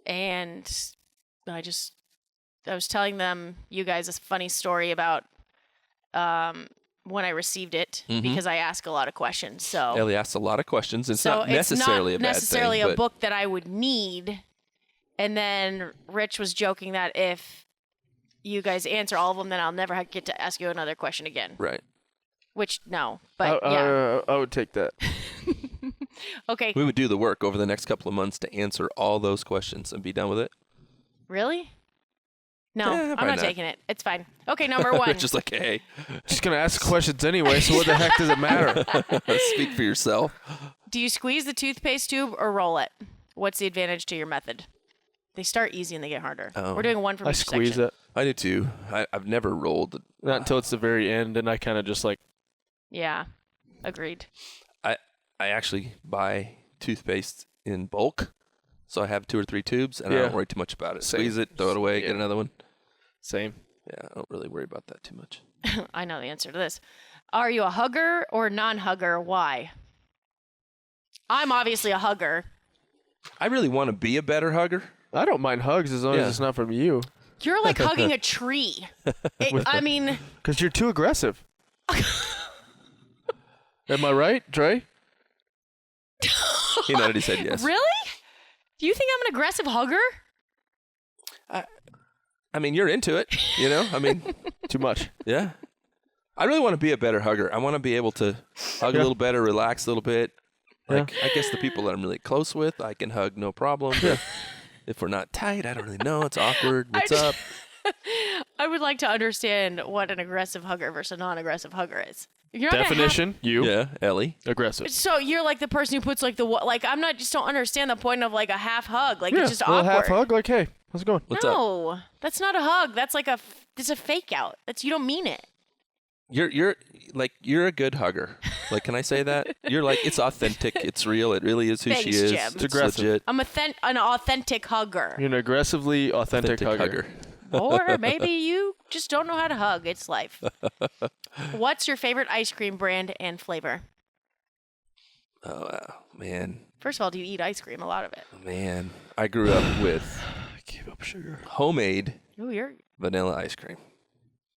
B: and I was telling you guys a funny story about when I received it because I ask a lot of questions. So
C: Elly asked a lot of questions. It's
B: so
C: not necessarily
B: it's not
C: a bad
B: necessarily
C: thing,
B: a
C: but
B: book that I would need. And then Rich was joking that if you guys answer all of them, then I'll never get to ask you another question again.
C: right.
B: Which no, but yeah.
A: I would take that.
B: Okay,
C: We would do the work over the next couple of months to answer all those questions and be done with it.
B: really? No,
C: Yeah,
B: I'm
C: probably
B: not
C: not.
B: taking it. It's fine. Okay, number 1.
C: Just like, hey,
A: Just going to ask questions anyway, so what the heck does it matter?
C: speak for yourself.
B: Do you squeeze the toothpaste tube or roll it? What's the advantage to your method? They start easy and they get harder.
C: Oh.
B: We're doing one from
A: I
B: each
A: squeeze
B: section.
A: it.
C: I do too. I've never rolled.
A: Not until it's the very end, and I kind of just like,
B: Yeah, agreed.
C: I actually buy toothpaste in bulk, so I have 2 or 3 tubes, and I
A: Yeah.
C: don't worry too much about it.
A: Same.
C: Squeeze it, throw it away,
A: Yeah.
C: get another one.
A: same.
C: Yeah, I don't really worry about that too much.
B: I know the answer to this. Are you a hugger or non-hugger? Why? I'm obviously a hugger.
C: I really want to be a better hugger.
A: I don't mind hugs as long
C: Yeah.
A: as it's not from you.
B: You're like hugging a tree. I mean,
A: Because you're too aggressive. Am I right, Trey?
C: He nodded his head yes.
B: really? Do you think I'm an aggressive hugger?
C: I mean, you're into it, I mean,
A: Too much.
C: yeah. I really want to be a better hugger. I want to be able to hug a
A: Yeah.
C: little better, relax a little bit.
A: Yeah.
C: Like, I guess the people that I'm really close with, I can hug no problem. But if we're not tight, I don't really know. It's awkward. What's up?
B: I would like to understand what an aggressive hugger versus a non-aggressive hugger is. You're not gonna
A: Definition, you.
C: Yeah, Elly.
A: Aggressive.
B: So you're like the person who puts like I'm not just don't understand the point of like a half hug. Like
A: Yeah,
B: it's just
A: a little
B: awkward.
A: half hug, like, hey, how's it going?
C: What's up?
B: No, that's not a hug. That's like it's a fake out. You don't mean it.
C: You're a good hugger. Like, can I say that? You're like, it's authentic. It's real. It really is who she
B: Thanks,
C: is.
B: Jim.
C: It's
A: aggressive.
C: legit.
B: I'm an authentic hugger.
A: You're an aggressively authentic, hugger.
B: Or maybe you just don't know how to hug. It's life. What's your favorite ice cream brand and flavor?
C: Oh, man.
B: First of all, do you eat ice cream? A lot of it.
C: Man. I grew up with
A: Give up sugar.
C: Homemade
B: Ooh, you're
C: vanilla ice cream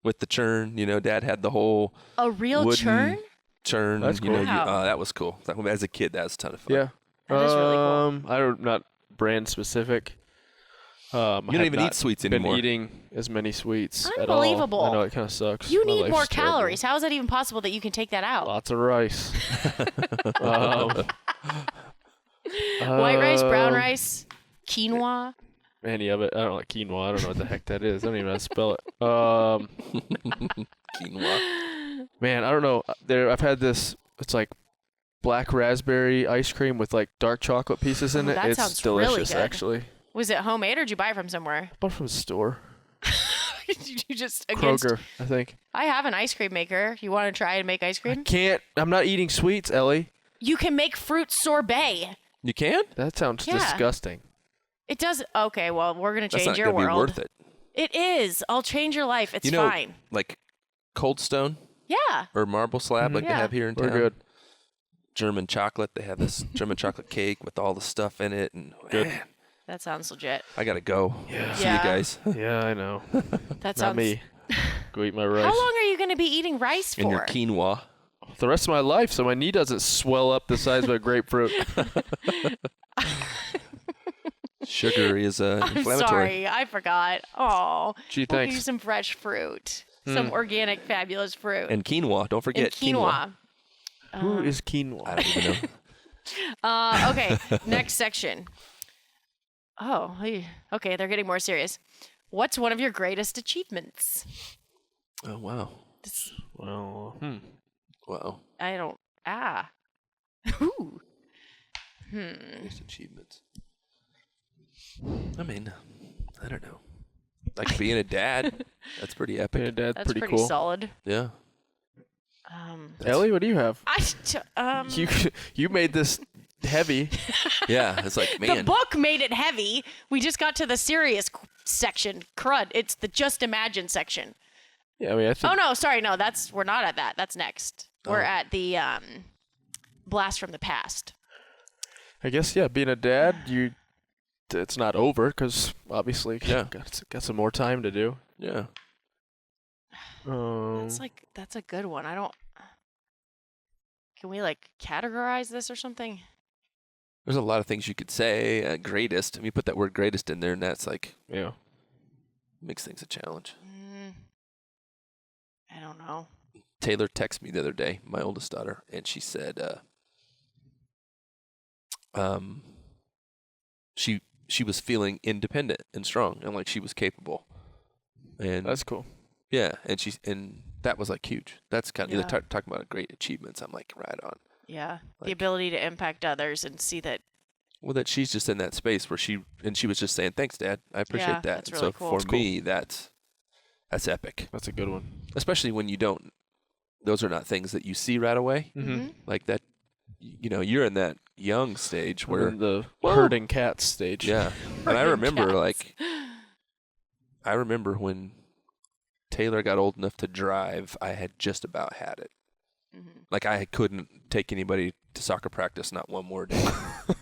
C: with the churn. You know, Dad had the whole
B: a real churn.
A: That's cool.
C: You know,
B: Wow.
C: that was cool. As a kid, that was a ton of fun.
A: Yeah.
B: That is really cool.
A: I'm not brand specific.
C: You don't even eat sweets anymore.
A: Been eating as many sweets at all.
B: Unbelievable.
A: I know it kind of sucks.
B: You
A: My
B: need
A: life's
B: more
A: terrible.
B: calories. How is that even possible that you can take that out?
A: Lots of rice.
B: White rice, brown rice, quinoa.
A: Any of it. I don't like quinoa. I don't know what the heck that is. I don't even know how to spell it.
C: Quinoa.
A: Man, I don't know. I've had this. It's like black raspberry ice cream with like dark chocolate pieces in it.
B: That
A: It's
B: sounds
A: delicious,
B: really good.
A: actually.
B: Was it homemade or did you buy it from somewhere?
A: Bought from the store.
B: You just
A: Kroger, I think.
B: I have an ice cream maker. You want to try and make ice cream?
A: Can't. I'm not eating sweets, Ellie.
B: You can make fruit sorbet.
C: You can?
A: That sounds
B: Yeah.
A: disgusting.
B: It does. Okay, well, we're going to
C: That's
B: change
C: not
B: your
C: gonna
B: world.
C: be worth it.
B: It is. I'll change your life. It's
C: You know,
B: fine.
C: like Cold Stone
B: Yeah.
C: or Marble Slab, like
B: Yeah.
C: they have here in town.
A: We're good.
C: German chocolate. They have this German chocolate cake with all the stuff in it, and
A: Good.
C: man,
B: That sounds legit.
C: I gotta go.
A: Yeah.
C: See
B: Yeah.
C: you guys
A: Yeah, I know.
B: That
A: Not
B: sounds.
A: me. Go eat my rice.
B: How long are you going to be eating rice for?
C: in your quinoa.
A: The rest of my life, so my knee doesn't swell up the size of a grapefruit.
C: Sugar is
B: I'm
C: inflammatory.
B: sorry, I forgot. Oh,
A: Gee,
B: we'll give you
A: thanks.
B: some fresh fruit, some organic, fabulous fruit,
C: And quinoa. Don't forget
B: and quinoa.
A: Who is quinoa?
C: I don't even know.
B: Okay, next section. Oh, okay, they're getting more serious. What's one of your greatest achievements?
C: Oh wow.
A: Well,
C: Wow.
B: I don't. Ooh.
C: Greatest achievements. I mean, I don't know. Like being a dad. That's pretty
A: being a
C: epic.
A: dad's
B: That's pretty
A: cool.
B: solid.
C: Yeah.
A: Ellie, what do you have?
B: You
A: You made this heavy.
C: Yeah. It's like,
B: the
C: man.
B: book made it heavy. We just got to the serious section. Crud. It's the just imagine section.
A: Yeah, I mean, I think
B: Oh no, sorry, no, we're not at that. That's next. We're
C: Oh.
B: at the blast from the past.
A: I guess being a dad, it's not over because obviously
C: Yeah.
A: got some more time to do.
C: Yeah.
B: That's a good one. Can we like categorize this or something?
C: There's a lot of things you could say. Greatest. I mean, put that word greatest in there, and that's like
A: Yeah.
C: makes things a challenge.
B: I don't know.
C: Taylor texted me the other day, my oldest daughter, and she said, she was feeling independent and strong, and like she was capable, and
A: That's cool.
C: yeah, and that was like huge. That's kind of
B: Yeah.
C: talking about great achievements. I'm like right on.
B: Yeah, the
C: Like-
B: ability to impact others and see that.
C: Well, that she's just in that space where she was just saying, "Thanks, Dad. I appreciate
B: Yeah,
C: that."
B: that's
C: And
B: really
C: so
B: cool.
C: for
B: That's
C: me, that's epic,
A: That's a good one.
C: especially when you don't. Those are not things that you see right away.
A: Mm-hmm.
C: Like that, you're in that young stage
A: We're
C: where
A: in the
C: Whoa.
A: herding cats stage.
C: yeah. And I
B: Herding
C: remember
B: cats.
C: when Taylor got old enough to drive, I had just about had it. Like I couldn't take anybody to soccer practice, not one more day.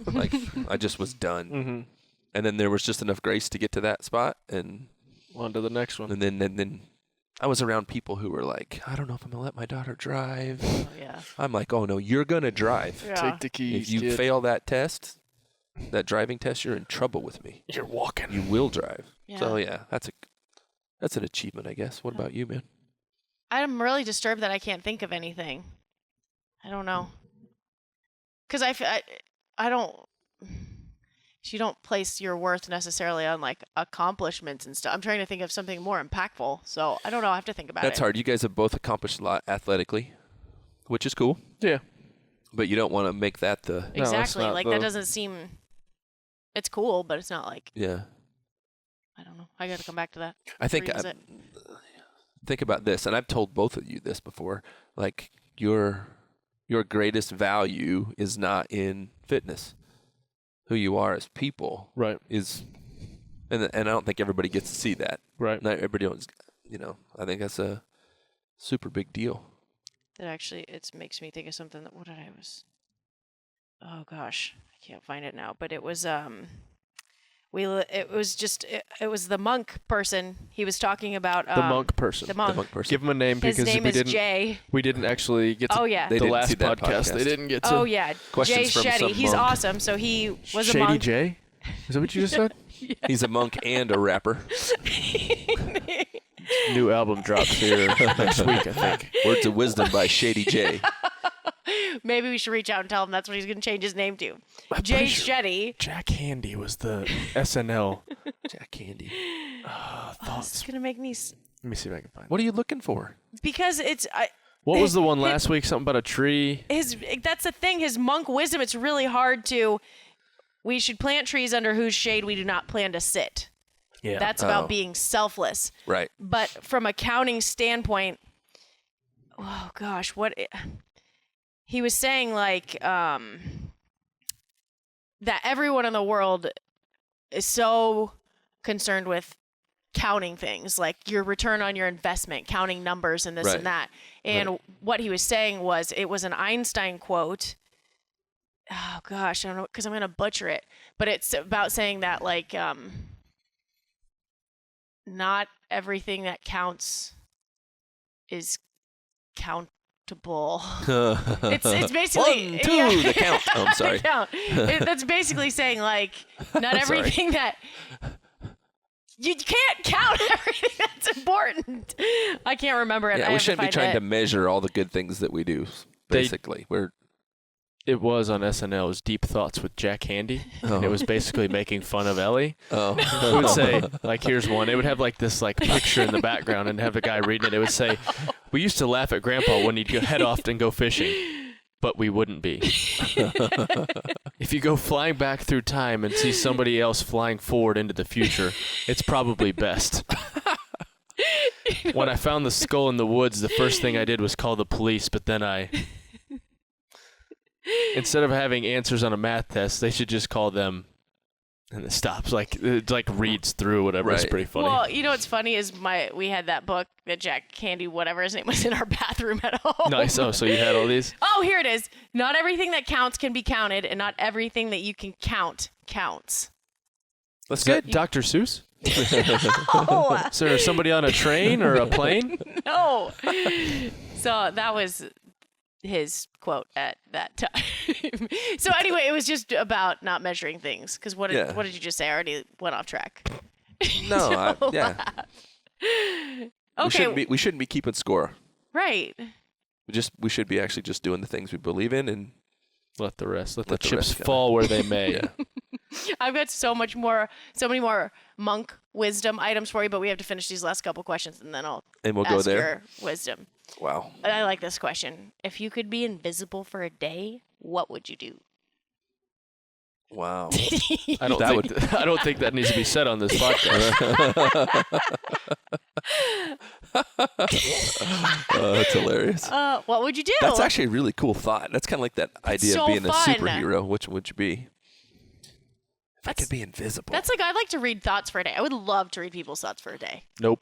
C: Like I just was done.
A: Mm-hmm.
C: And then there was just enough grace to get to that spot, and
A: On to the next one.
C: then I was around people who were like, I don't know if I'm gonna let my daughter drive.
B: Oh yeah.
C: I'm like, oh no, you're gonna drive.
B: Yeah.
A: Take the keys.
C: If you
A: kid.
C: fail that test, that driving test, you're in trouble with me.
A: You're walking.
C: You will drive.
B: Yeah.
C: So yeah, that's an achievement, I guess. What about you, man?
B: I'm really disturbed that I can't think of anything. I don't know. Because I don't. You don't place your worth necessarily on like accomplishments and stuff. I'm trying to think of something more impactful. So I don't know. I have to think about it.
C: That's hard. You guys have both accomplished a lot athletically, which is cool.
A: Yeah.
C: But you don't want to make that the
A: No, that's
B: Exactly.
A: not
B: Like
A: the-
B: that doesn't seem. It's cool, but it's not like
C: yeah.
B: I don't know. I got to come back to that.
C: I think
B: Revisit.
C: think about this, and I've told both of you this before. Like your greatest value is not in fitness. Who you are as people
A: Right.
C: is, and I don't think everybody gets to see that.
A: Right.
C: Not everybody knows, I think that's a super big deal.
B: That actually it makes me think of something that what did I was. Oh gosh, I can't find it now. But it was It was the monk person. He was talking about
A: the monk person.
B: The monk
C: person.
A: Give him a name
B: His
A: because
B: name
A: we
B: is
A: didn't.
B: Jay.
A: We didn't actually get to
C: They
A: the
C: didn't
A: last
C: see that
A: podcast. They didn't get to.
B: Oh yeah,
C: Questions
B: Jay
C: from
B: Shetty.
C: some
B: He's
C: monk.
B: awesome. So he was
A: Shady
B: a monk.
A: J? Is that what you just said?
C: He's a monk and a rapper.
A: New album drops here next week, I think.
C: Words of Wisdom by Shady J.
B: Maybe we should reach out and tell him that's what he's going to change his name to.
A: I'm
B: Jay
A: pretty sure
B: Shetty.
A: Jack Handy was the SNL.
C: Jack Candy.
B: This is going to make me...
A: Let me see if I can find it.
C: What are you looking for?
B: Because it's...
A: What was the one last week? Something about a tree?
B: That's the thing. His monk wisdom, it's really hard to... We should plant trees under whose shade we do not plan to sit.
A: Yeah.
B: That's about being selfless.
C: Right.
B: But from a counting standpoint... Oh, gosh. He was saying, like, that everyone in the world is so concerned with counting things, like your return on your investment, counting numbers and this and that. And what he was saying was, it was an Einstein quote. Oh, gosh, I don't know, because I'm going to butcher it. But it's about saying that, like, not everything that counts is countable. It's basically
C: 1, 2, the count. Oh, I'm sorry.
B: That's basically saying, like, not everything that you can't count everything that's important. I can't remember it.
C: Yeah, we shouldn't be trying to measure all the good things that we do. Basically,
A: It was on SNL. It was Deep Thoughts with Jack Handy. And it was basically making fun of Elly.
C: Oh.
A: It would say, like, here's one. It would have, like, this, like, picture in the background and have the guy reading it. It would say, we used to laugh at Grandpa when he'd head off and go fishing, but we wouldn't be. If you go flying back through time and see somebody else flying forward into the future, it's probably best. When I found the skull in the woods, the first thing I did was call the police, but then instead of having answers on a math test, they should just call them, and it stops. Like, it like reads through whatever. It's pretty funny.
B: Well, you know what's funny is we had that book that Jack Candy, whatever his name was, in our bathroom at home.
A: Nice. Oh, so you had all these?
B: Oh, here it is. Not everything that counts can be counted, and not everything that you can count counts.
A: That's good. Dr. Seuss?
B: No.
A: Is there somebody on a train or a plane?
B: No. So that was his quote at that time. So anyway, it was just about not measuring things. Because what did you just say? I already went off track.
C: No,
B: Okay.
C: We shouldn't be keeping score.
B: Right.
C: We should be actually just doing the things we believe in and
A: let the
C: the
A: chips
C: rest
A: fall where they may.
C: Yeah.
B: I've got so many more monk wisdom items for you, but we have to finish these last couple questions, and then we'll
C: go there.
B: your wisdom.
C: Wow.
B: I like this question. If you could be invisible for a day, what would you do?
C: Wow.
A: I don't think that needs to be said on this podcast.
C: That's hilarious.
B: What would you do?
C: That's actually a really cool thought. That's kind of like that idea
B: so
C: of being
B: fun.
C: a superhero. Which would you be? If I could be invisible.
B: That's like, I'd like to read thoughts for a day. I would love to read people's thoughts for a day.
A: Nope.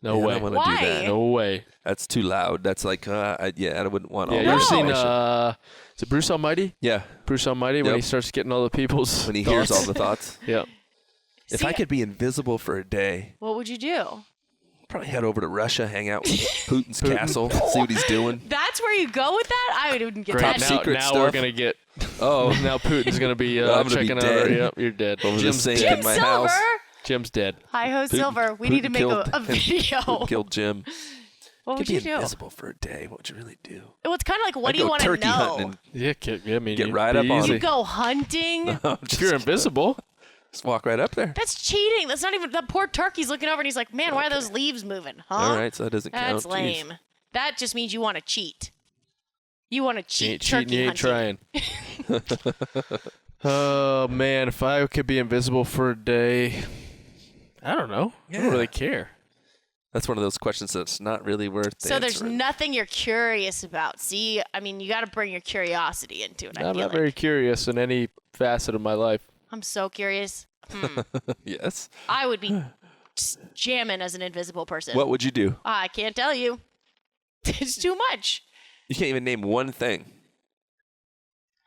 A: No way.
C: I don't want to
B: Why?
C: do that.
A: No way.
C: That's too loud. That's like, I wouldn't want all
A: Yeah,
C: that
A: you ever seen,
C: information.
A: is it Bruce Almighty?
C: Yeah.
A: Bruce Almighty, when he starts getting all the people's
C: When he
A: thoughts.
C: hears all the thoughts.
A: Yeah.
C: If I could be invisible for a day,
B: What would you do?
C: probably head over to Russia, hang out with Putin's castle, see what he's doing.
B: That's where you go with that? I wouldn't get
A: Great.
B: that.
C: Top
A: Now,
C: secret
A: now
C: stuff.
A: we're going to get...
C: Oh,
A: Now Putin's going to be
C: I'm gonna be
A: checking out...
C: dead.
A: Yep, you're dead.
C: over the
A: Jim's
C: sink
A: dead.
C: in my
B: Silver.
C: house.
A: Jim's dead.
B: Hi-ho, Silver. We need to make a video.
C: Putin killed Jim.
B: What would
C: Could
B: you
C: be
B: do?
C: invisible for a day. What would you really do?
B: Well, it's kind of like, what
C: I'd
B: do you
C: go
B: want to
C: turkey
B: know?
C: hunting
A: Yeah, I mean,
C: Get
A: you'd
C: right
A: be
C: up on
A: easy.
B: You go hunting?
A: If you're invisible...
C: Just walk right up there.
B: That's cheating. That's not even... That poor turkey's looking over and he's like, man, why are those leaves moving? Huh?
C: All right, so that doesn't count.
B: That's lame.
C: Jeez.
B: That just means you want to cheat. You want to
A: You
B: cheat
A: ain't cheating,
B: turkey
A: you ain't
B: hunting.
A: trying. Oh, man, if I could be invisible for a day... I don't know. I don't really care.
C: That's one of those questions that's not really worth
B: So there's
C: answering.
B: nothing you're curious about. See, I mean, you got to bring your curiosity into it. I
A: I'm
B: feel
A: not
B: like.
A: very curious in any facet of my life.
B: I'm so curious.
C: Yes.
B: I would be just jamming as an invisible person.
C: What would you do?
B: I can't tell you. It's too much.
C: You can't even name one thing.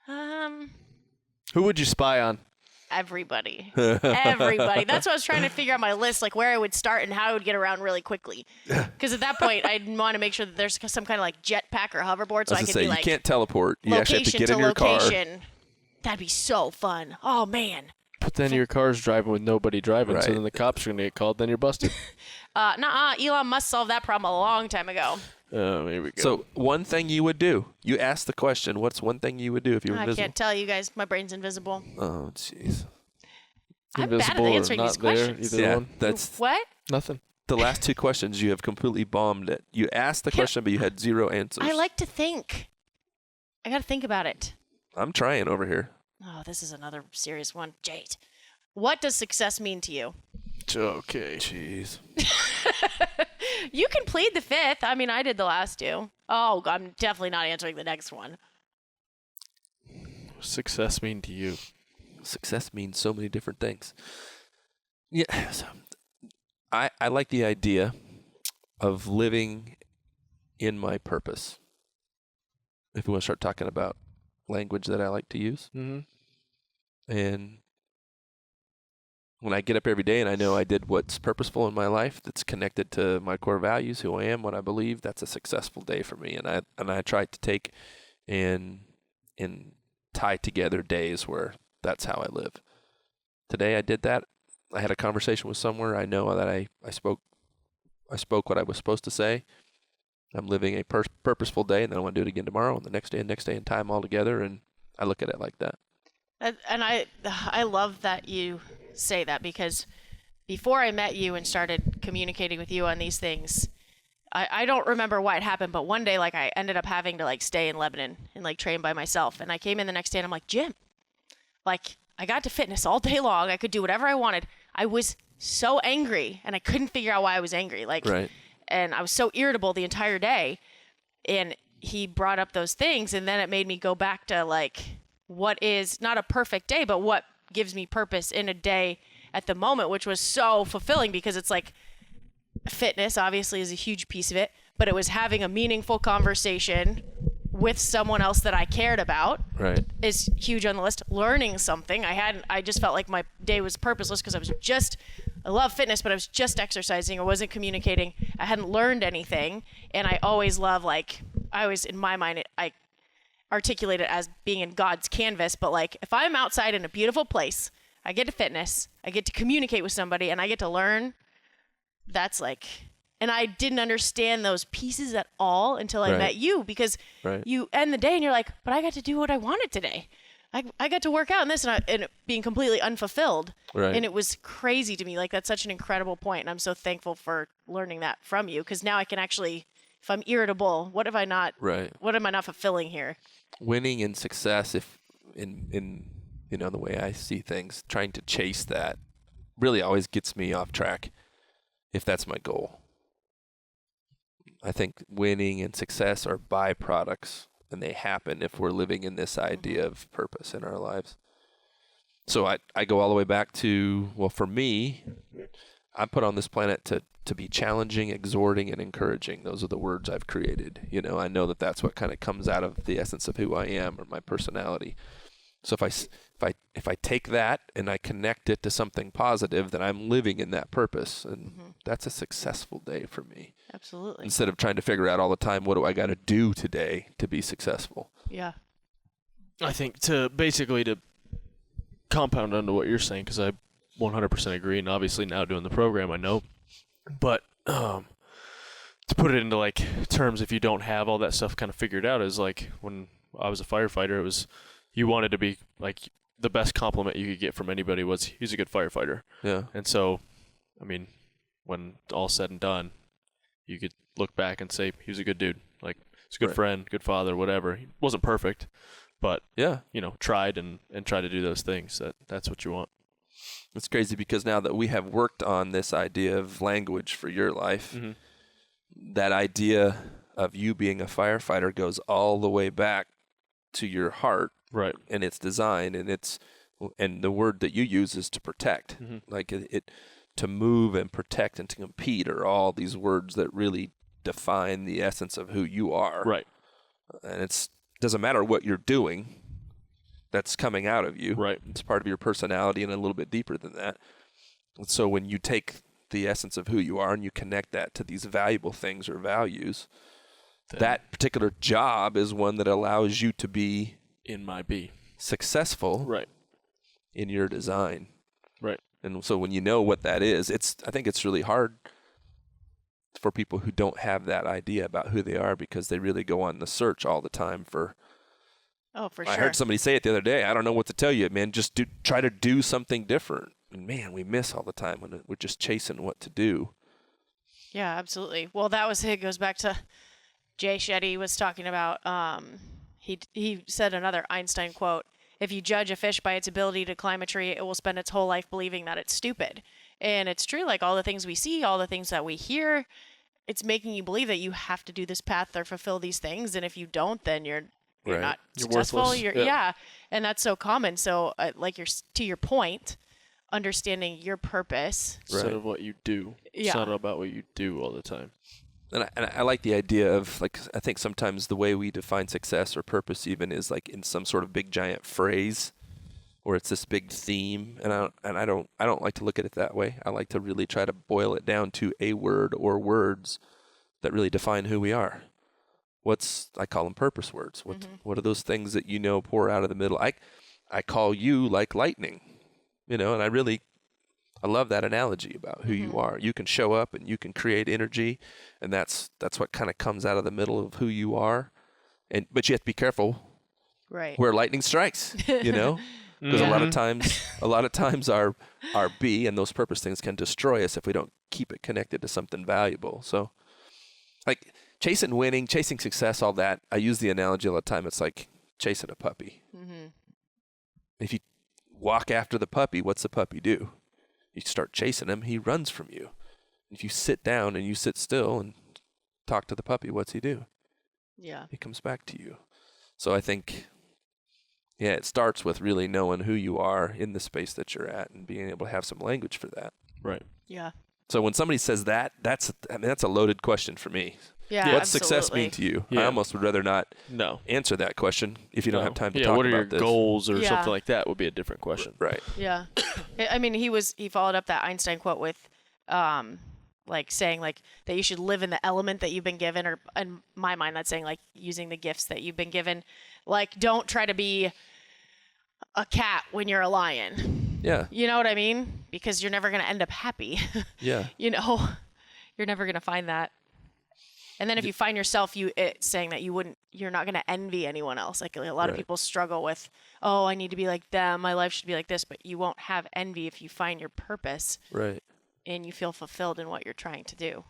A: Who would you spy on?
B: everybody. Everybody. That's what I was trying to figure out my list, like where I would start and how I would get around really quickly. Because at that point, I'd want to make sure that there's some kind of like jetpack or hoverboard, so I could be like,
C: you can't teleport. You actually have to get in your car.
B: That'd be so fun. Oh man.
A: But then your car's driving with nobody driving, so then the cops are gonna get called. Then you're busted.
B: Elon Musk solved that problem a long time ago.
A: Here we go.
C: So one thing you would do. You asked the question. What's one thing you would do if you were invisible?
B: I can't tell you guys. My brain's invisible.
C: Oh, jeez.
B: I'm bad at answering these questions.
C: That's
B: what?
A: Nothing.
C: The last two questions you have completely bombed it. You asked the question, but you had zero answers.
B: I like to think. I got to think about it.
C: I'm trying over here.
B: Oh, this is another serious one. Jade, what does success mean to you?
A: Okay.
C: Jeez.
B: You can plead the fifth. I mean, I did the last two. Oh, I'm definitely not answering the next one.
A: What does success mean to you?
C: Success means so many different things. Yeah. So I like the idea of living in my purpose. If we want to start talking about language that I like to use.
A: Mm-hmm.
C: And when I get up every day and I know I did what's purposeful in my life, that's connected to my core values, who I am, what I believe, that's a successful day for me. And I try to take and tie together days where that's how I live. Today I did that. I had a conversation with somewhere. I know that I spoke what I was supposed to say. I'm living a purposeful day, and then I want to do it again tomorrow, and the next day, and time all together, and I look at it like that.
B: And I love that you say that, because before I met you and started communicating with you on these things, I don't remember why it happened, but one day, like, I ended up having to, like, stay in Lebanon and, like, train by myself, and I came in the next day, and I'm like, Jim, like, I got to fitness all day long. I could do whatever I wanted. I was so angry, and I couldn't figure out why I was angry. Like,
C: right.
B: And I was so irritable the entire day. And he brought up those things, and then it made me go back to, like, what is not a perfect day, but what gives me purpose in a day at the moment, which was so fulfilling, because it's like fitness obviously is a huge piece of it, but it was having a meaningful conversation with someone else that I cared about.
C: Right.
B: Is huge on the list. Learning something. I just felt like my day was purposeless because I love fitness, but I was just exercising. I wasn't communicating. I hadn't learned anything. And I always love, like, in my mind, I articulate it as being in God's canvas. But, like, if I'm outside in a beautiful place, I get to fitness, I get to communicate with somebody, and I get to learn, that's like, and I didn't understand those pieces at all until I met you, because you end the day and you're like, but I got to do what I wanted today. I got to work out in this, and it being completely unfulfilled. Right. And it was crazy to me. Like, that's such an incredible point, and I'm so thankful for learning that from you, because now I can actually, if I'm irritable, what am I not fulfilling here?
C: Winning and success, if in the way I see things, trying to chase that really always gets me off track if that's my goal. I think winning and success are byproducts, and they happen if we're living in this idea of purpose in our lives. So I go all the way back to, well, for me, I'm put on this planet to be challenging, exhorting, and encouraging. Those are the words I've created. I know that that's what kind of comes out of the essence of who I am, or my personality. So if I take that and I connect it to something positive, then I'm living in that purpose, and that's a successful day for me.
B: Absolutely.
C: Instead of trying to figure out all the time, what do I got to do today to be successful?
B: Yeah.
A: I think to compound onto what you're saying, because I 100% agree, and obviously now doing the program, I know, but to put it into, like, terms, if you don't have all that stuff kind of figured out, is like when I was a firefighter, it was, you wanted to be, like, the best compliment you could get from anybody was, he's a good firefighter. Yeah. And so, I mean, when all's said and done, you could look back and say, he was a good dude. Like, he's a good friend, good father, whatever. He wasn't perfect, but, tried and tried to do those things. That's what you want.
C: It's crazy, because now that we have worked on this idea of language for your life, that idea of you being a firefighter goes all the way back to your heart. Right. And its design, and the word that you use is to protect. Like it to move and protect and to compete are all these words that really define the essence of who you are. Right. And it doesn't matter what you're doing. that's coming out of you.
A: Right.
C: It's part of your personality and a little bit deeper than that. And so when you take the essence of who you are and you connect that to these valuable things or values, that particular job is one that allows you to be successful
A: right.
C: in your design.
A: Right.
C: And so when you know what that is, I think it's really hard for people who don't have that idea about who they are, because they really go on the search all the time for.
B: Oh, for sure.
C: I heard somebody say it the other day. I don't know what to tell you, man. Just try to do something different. And man, we miss all the time when we're just chasing what to do.
B: Yeah, absolutely. Well, it goes back to Jay Shetty was talking about. He said another Einstein quote: "If you judge a fish by its ability to climb a tree, it will spend its whole life believing that it's stupid." And it's true. Like all the things we see, all the things that we hear, it's making you believe that you have to do this path or fulfill these things, and if you don't, then you're not successful.
A: Worthless.
B: And that's so common. So, to your point, understanding your purpose
A: instead of what you do. It's not about what you do all the time.
C: And I like the idea of, like, I think sometimes the way we define success or purpose even is like in some sort of big giant phrase, or it's this big theme. And I don't like to look at it that way. I like to really try to boil it down to a word or words that really define who we are. I call them purpose words. What are those things that pour out of the middle? I call you like lightning, and I love that analogy about who you are. You can show up and you can create energy, and that's what kind of comes out of the middle of who you are. But you have to be careful,
B: right,
C: where lightning strikes, because a lot of times our be and those purpose things can destroy us if we don't keep it connected to something valuable. So, like chasing winning, chasing success, all that. I use the analogy all the time. It's like chasing a puppy. Mm-hmm. If you walk after the puppy, what's the puppy do? You start chasing him, he runs from you. If you sit down and you sit still and talk to the puppy, what's he do?
B: Yeah.
C: He comes back to you. So I think, it starts with really knowing who you are in the space that you're at and being able to have some language for that.
A: Right.
B: Yeah.
C: So when somebody says that, that's a loaded question for me.
B: Yeah,
C: What's success mean to you?
A: Yeah.
C: I almost would rather not answer that question if you don't have time to talk about this.
A: What are your goals or something like that would be a different question.
C: Right.
B: Yeah. I mean, he followed up that Einstein quote with saying like that you should live in the element that you've been given, or in my mind that's saying like using the gifts that you've been given. Like don't try to be a cat when you're a lion.
C: Yeah.
B: You know what I mean? Because you're never going to end up happy.
C: Yeah.
B: You're never going to find that. And then if you find yourself saying that you're not going to envy anyone else. Like a lot of people struggle with, oh, I need to be like them. My life should be like this. But you won't have envy if you find your purpose.
C: Right.
B: And you feel fulfilled in what you're trying to do.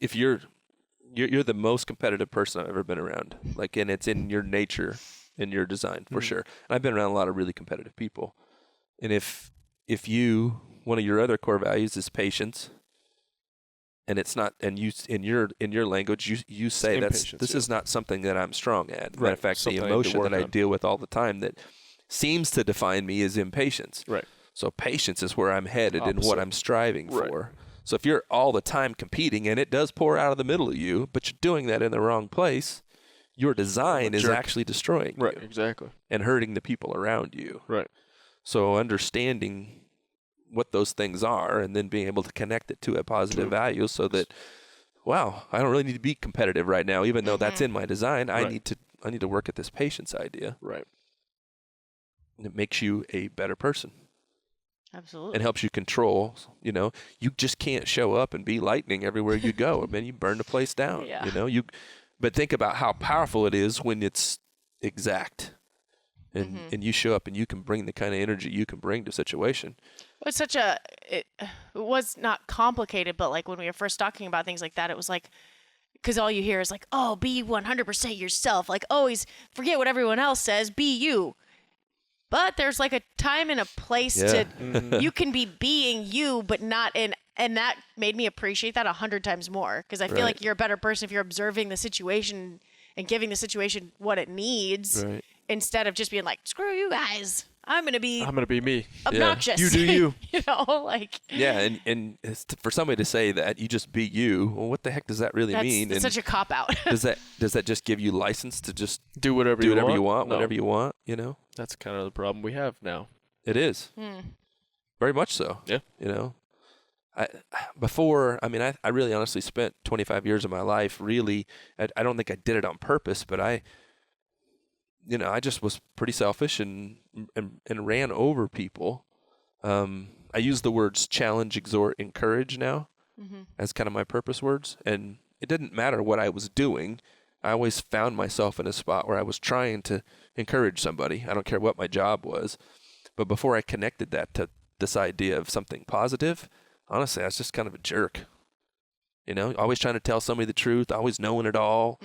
C: If you're the most competitive person I've ever been around, and it's in your nature, in your design for sure. And I've been around a lot of really competitive people. And if one of your other core values is patience, and it's not, and you in your language you say this is not something that I'm strong at. Matter of fact, the emotion that I deal with all the time that seems to define me is impatience.
A: Right.
C: So patience is where I'm headed and what I'm striving for. So if you're all the time competing and it does pour out of the middle of you, but you're doing that in the wrong place, your design is actually destroying you.
A: Right. Exactly.
C: And hurting the people around you.
A: Right.
C: So understanding what those things are and then being able to connect it to a positive value so that, wow, I don't really need to be competitive right now, even though that's in my design. I need to work at this patience idea.
A: Right.
C: And it makes you a better person.
B: Absolutely.
C: It helps you control, you just can't show up and be lightning everywhere you go. I mean, you burn the place down, but think about how powerful it is when it's exact. And you show up and you can bring the kind of energy you can bring to a situation.
B: It's it was not complicated, but like when we were first talking about things like that, it was like, because all you hear is like, oh, be 100% yourself. Like always forget what everyone else says, be you. But there's like a time and a place to, you can be being you, but not in, and that made me appreciate that 100 times more. Because I feel like you're a better person if you're observing the situation and giving the situation what it needs.
C: Right.
B: Instead of just being like, screw you guys, I'm gonna be
A: me.
B: obnoxious.
A: You do you.
C: Yeah, and for somebody to say that you just be you, well, what the heck does that really mean?
B: It's such a cop out.
C: does that just give you license to just
A: do whatever you want,
C: whenever you want?
A: That's kind of the problem we have now.
C: It is. Very much so.
A: Yeah.
C: You know, I really honestly spent 25 years of my life really, I don't think I did it on purpose, but I just was pretty selfish and ran over people. I use the words challenge, exhort, encourage now as kind of my purpose words. And it didn't matter what I was doing. I always found myself in a spot where I was trying to encourage somebody. I don't care what my job was. But before I connected that to this idea of something positive, honestly, I was just kind of a jerk. You know, always trying to tell somebody the truth, always knowing it all,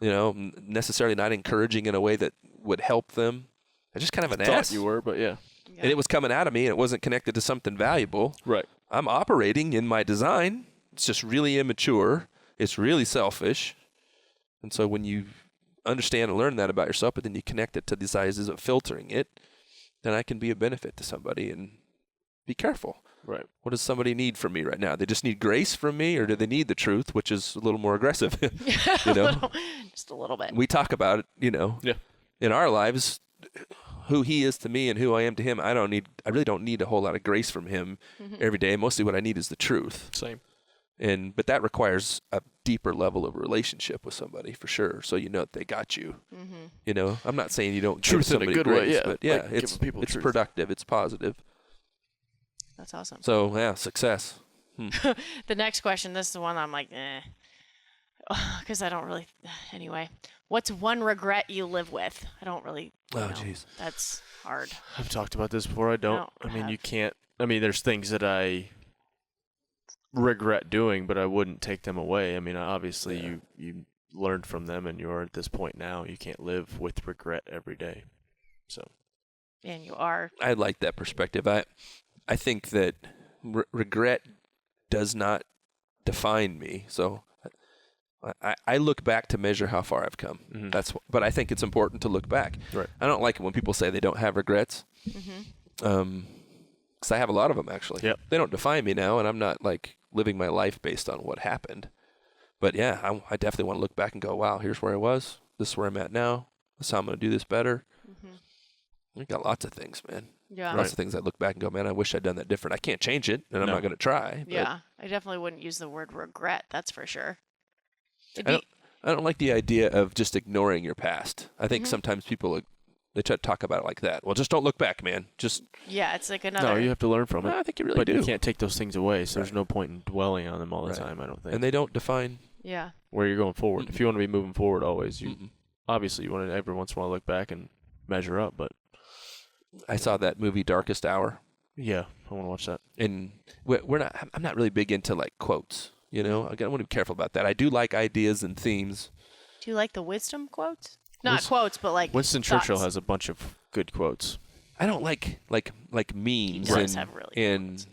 C: you know, necessarily not encouraging in a way that would help them. I just kind of an ass.
A: Thought you were, but yeah.
C: And it was coming out of me and it wasn't connected to something valuable.
A: Right.
C: I'm operating in my design. It's just really immature. It's really selfish. And so when you understand and learn that about yourself, but then you connect it to these ideas of filtering it, then I can be a benefit to somebody and be careful.
A: Right.
C: What does somebody need from me right now? They just need grace from me, or do they need the truth, which is a little more aggressive? You know,
B: just a little bit.
C: We talk about it, you know, in our lives, who he is to me and who I am to him. I really don't need a whole lot of grace from him every day. Mostly what I need is the truth.
A: Same.
C: But that requires a deeper level of relationship with somebody for sure. So you know that they got you. You know, I'm not saying you don't
A: Truth
C: give somebody
A: in a good
C: grace,
A: way,
C: but
A: like
C: it's
A: truth.
C: productive, it's positive.
B: That's awesome.
C: So yeah, success.
B: The next question, this is the one I'm like, because I don't really. Anyway, what's one regret you live with? I don't really.
C: Oh, jeez.
B: That's hard.
A: I've talked about this before. You can't. I mean, there's things that I regret doing, but I wouldn't take them away. I mean, obviously, you learned from them, and you're at this point now. You can't live with regret every day. So.
B: And you are.
C: I like that perspective. I think that regret does not define me. So I look back to measure how far I've come. But I think it's important to look back.
A: Right.
C: I don't like it when people say they don't have regrets. Because I have a lot of them, actually.
A: Yep.
C: They don't define me now, and I'm not like living my life based on what happened. But yeah, I definitely want to look back and go, wow, here's where I was. This is where I'm at now. This is how I'm going to do this better. I got lots of things, man.
B: Yeah.
C: Lots of things I look back and go, man, I wish I'd done that different. I can't change it, and I'm not going to try.
B: Yeah, I definitely wouldn't use the word regret. That's for sure.
C: I don't like the idea of just ignoring your past. I think sometimes people, they try to talk about it like that. Well, just don't look back, man. Just
B: it's like another.
A: No, you have to learn from it.
C: I think you really do.
A: But you can't take those things away, so there's no point in dwelling on them all the time, I don't think.
C: And they don't define
A: where you're going forward. If you want to be moving forward always, obviously you want to every once in a while look back and measure up, but
C: I saw that movie Darkest Hour.
A: Yeah, I want to watch that.
C: And I'm not really big into like quotes, you know. I want to be careful about that. I do like ideas and themes.
B: Do you like the wisdom quotes? Not quotes, but like
A: Winston
B: thoughts.
A: Churchill has a bunch of good quotes.
C: I don't like memes and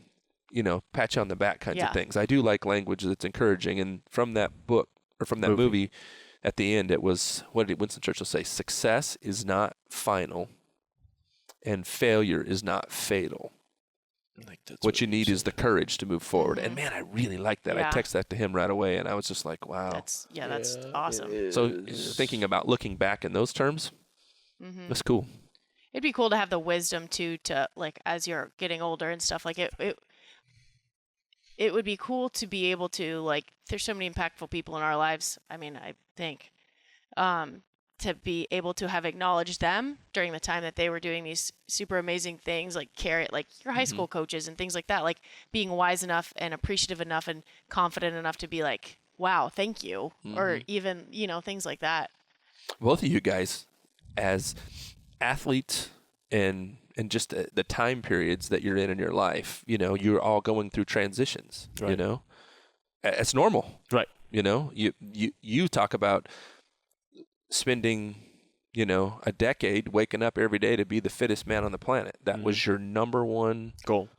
C: you know, pat you on the back kinds of things. I do like language that's encouraging. And from that book or from that movie, at the end, it was, what did Winston Churchill say? Success is not final, and failure is not fatal. What you need is the courage to move forward. And man, I really like that. I texted that to him right away, and I was just like, wow.
B: That's awesome.
C: So thinking about looking back in those terms, that's cool.
B: It'd be cool to have the wisdom too, to like as you're getting older and stuff. Like it would be cool to be able to, like, there's so many impactful people in our lives. I mean, I think to be able to have acknowledged them during the time that they were doing these super amazing things, like like your high school coaches and things like that, like being wise enough and appreciative enough and confident enough to be like, wow, thank you. Or even, you know, things like that.
C: Both of you guys, as athletes and just the time periods that you're in your life, you know, you're all going through transitions, you know, it's normal,
A: right?
C: You know, you talk about spending, you know, a decade waking up every day to be the fittest man on the planet. That was your number one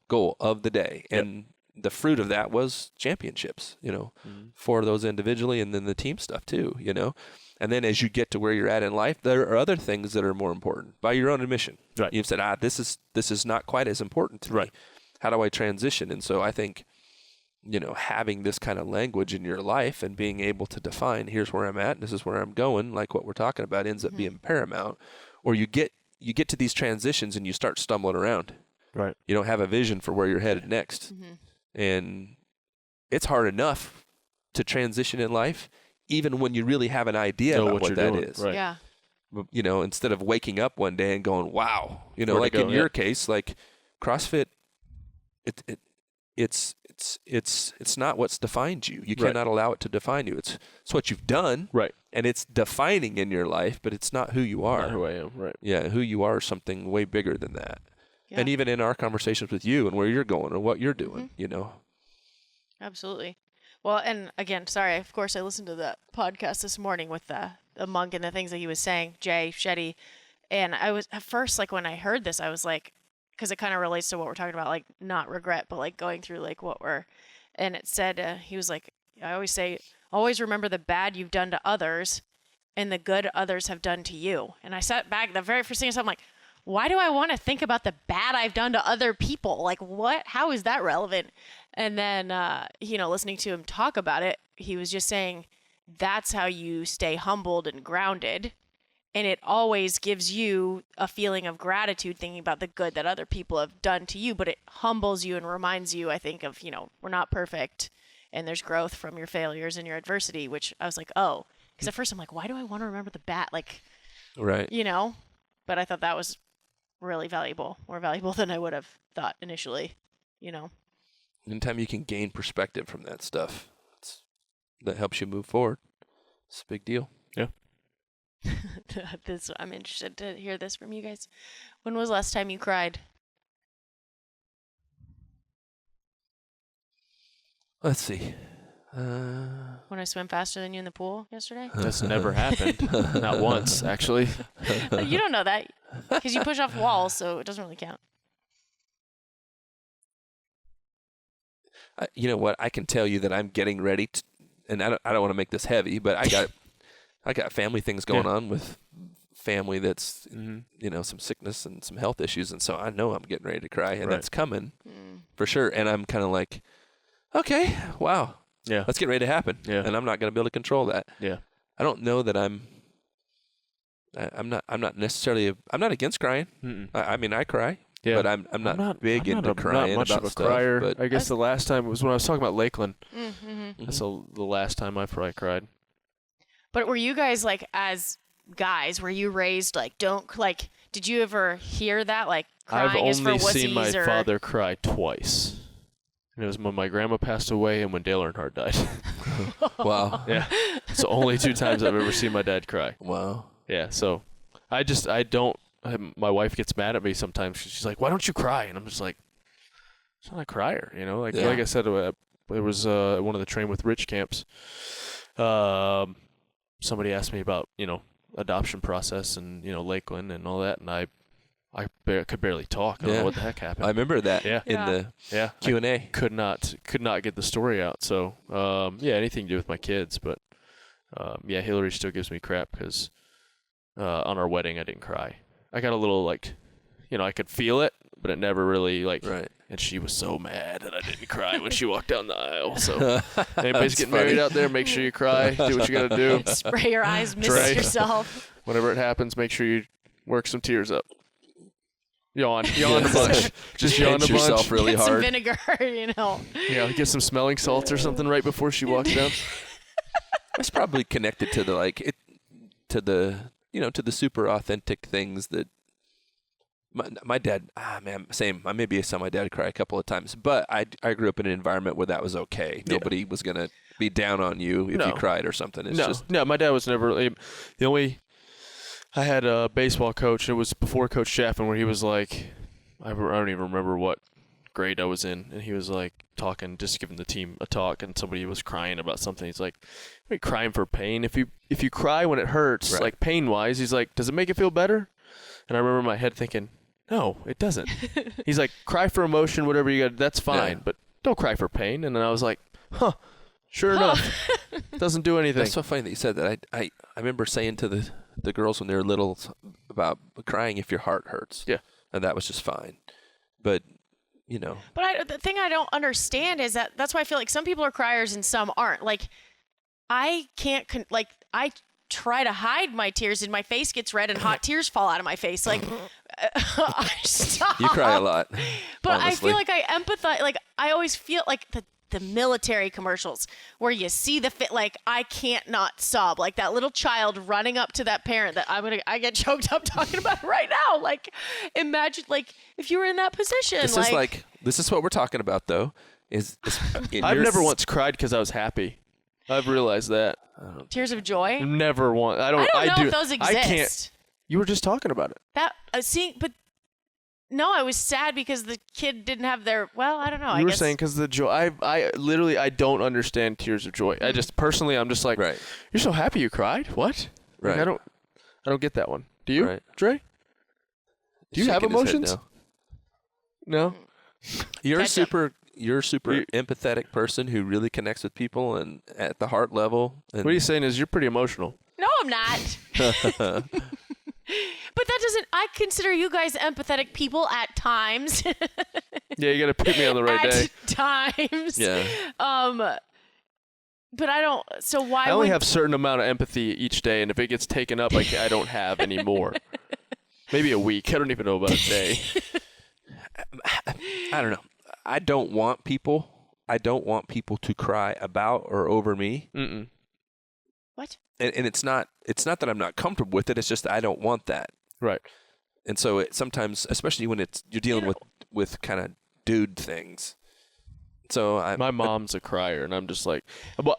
C: goal of the day. And the fruit of that was championships, you know, for those individually, and then the team stuff too, you know. And then as you get to where you're at in life, there are other things that are more important by your own admission.
A: Right.
C: You've said, this is not quite as important to me. How do I transition? And so I think, you know, having this kind of language in your life and being able to define, here's where I'm at, this is where I'm going, like what we're talking about, ends up being paramount. Or you get you get to these transitions and you start stumbling around.
A: Right.
C: You don't have a vision for where you're headed next. And it's hard enough to transition in life, even when you really have an idea about what that is.
A: Right.
B: Yeah.
C: You know, instead of waking up one day and going, wow, you know, like in your case, like CrossFit, it's not what's defined you. You cannot allow it to define you. It's what you've done.
A: Right.
C: And it's defining in your life, but it's not who you are.
A: Not who I am. Right.
C: Yeah. Who you are is something way bigger than that.
B: Yeah.
C: And even in our conversations with you and where you're going and what you're doing, you know.
B: Absolutely. Well, and again, sorry, of course I listened to the podcast this morning with the monk and the things that he was saying, Jay Shetty. And I was at first, like when I heard this, I was like, because it kind of relates to what we're talking about, like not regret, but like going through like what we're, and it said, he was like, I always say, always remember the bad you've done to others and the good others have done to you. And I sat back, the very first thing I said, I'm like, why do I want to think about the bad I've done to other people? Like what, how is that relevant? And then, you know, listening to him talk about it, he was just saying, that's how you stay humbled and grounded. And it always gives you a feeling of gratitude thinking about the good that other people have done to you, but it humbles you and reminds you, I think, of, you know, we're not perfect and there's growth from your failures and your adversity, which I was like, oh, because at first I'm like, why do I want to remember the bad? Like,
C: right.
B: You know, but I thought that was really valuable, more valuable than I would have thought initially, you know.
C: Anytime you can gain perspective from that stuff, that helps you move forward. It's a big deal.
A: Yeah.
B: I'm interested to hear this from you guys. When was the last time you cried?
C: Let's see.
B: When I swam faster than you in the pool yesterday?
A: That's never happened. Not once, actually.
B: You don't know that because you push off walls, so it doesn't really count.
C: You know what? I can tell you that I'm getting ready to, and I don't want to make this heavy, but I got family things going on with family that's you know, some sickness and some health issues, and so I know I'm getting ready to cry, and that's coming for sure. And I'm kind of like, okay, wow, that's getting ready to happen, and I'm not going to be able to control that. Yeah, I don't know that I'm not necessarily I'm not against crying. I mean, I cry. Yeah. But I'm not big into crying.
A: Not much
C: about
A: of a
C: stuff,
A: crier.
C: But
A: I guess the last time was when I was talking about Lakeland. That's the last time I probably cried.
B: But were you guys, like, as guys, were you raised, like, don't, like, did you ever hear that, like, crying is for wussies?
A: I've only seen my father cry twice. And it was when my grandma passed away and when Dale Earnhardt died.
C: Wow.
A: Yeah. It's the only two times I've ever seen my dad cry.
C: Wow.
A: Yeah, so I don't, my wife gets mad at me sometimes. She's like, why don't you cry? And I'm just like, it's not a crier, you know? Like I said, it was one of the Train with Rich camps. Somebody asked me about, you know, adoption process and, you know, Lakeland and all that, and I could barely talk. I don't know what the heck happened.
C: I remember that in the Q&A.
A: Could not get the story out. So, anything to do with my kids. But, Hillary still gives me crap because on our wedding I didn't cry. I got a little, like, you know, I could feel it, but it never really, like, and she was so mad that I didn't cry when she walked down the aisle. So, anybody's getting married out there, make sure you cry. Do what you got to do.
B: Spray your eyes, mist yourself.
A: Whenever it happens, make sure you work some tears up. Yawn a bunch. Just yawn a bunch.
C: Yourself really
B: get
C: hard.
B: Some vinegar, you know.
A: Yeah, get some smelling salts or something right before she walks down.
C: It's probably connected to the super authentic things that my dad. Same. I maybe saw my dad cry a couple of times, but I grew up in an environment where that was okay. Nobody was gonna be down on you if you cried or something.
A: No, my dad was never. The only I had a baseball coach. It was before Coach Chaffin, where he was like, I don't even remember what grade I was in, and he was like talking, just giving the team a talk, and somebody was crying about something. He's like, "Are you crying for pain? If you cry when it hurts, like pain wise, he's like, does it make it feel better?" And I remember in my head thinking, no, it doesn't. He's like, cry for emotion, whatever you got, that's fine, but don't cry for pain. And then I was like, sure enough, doesn't do anything.
C: That's so funny that you said that. I remember saying to the girls when they were little about crying if your heart hurts. Yeah. And that was just fine. But, you know.
B: But the thing I don't understand is that's why I feel like some people are criers and some aren't. Like, I can't, try to hide my tears and my face gets red and hot tears fall out of my face. Like, stop.
C: You cry a lot.
B: But
C: honestly.
B: I feel like I empathize. Like, I always feel like the military commercials where you see the fit, like I can't not sob, like that little child running up to that parent that I get choked up talking about it right now. Like, imagine like if you were in that position.
C: This is what we're talking about though.
A: I've never once cried because I was happy. I've realized that.
B: Tears of joy.
A: Never once. I don't know if those exist. I can't. You were just talking about it.
B: That but. No, I was sad because the kid didn't have their. Well, I don't know.
A: You were saying because the joy. I literally don't understand tears of joy. I just personally, I'm just like,
C: right.
A: You're so happy you cried. What?
C: Right.
A: Like, I don't get that one. Do you,
C: right.
A: Dre? Do you have emotions? No.
C: You're a super empathetic person who really connects with people and at the heart level. And
A: what are you saying is you're pretty emotional.
B: No, I'm not. But that doesn't. I consider you guys empathetic people at times.
A: Yeah, you got to pick me on the right day.
B: At times.
C: Yeah.
B: But I don't. So why?
A: I only have a certain amount of empathy each day, and if it gets taken up, I don't have any more. Maybe a week. I don't even know about a day.
C: I don't know. I don't want people to cry about or over me.
A: Mm-mm.
B: What?
C: And it's not that I'm not comfortable with it. It's just that I don't want that.
A: Right.
C: And so sometimes, especially when you're dealing with kind of dude things. So
A: my mom's a crier, and I'm just like,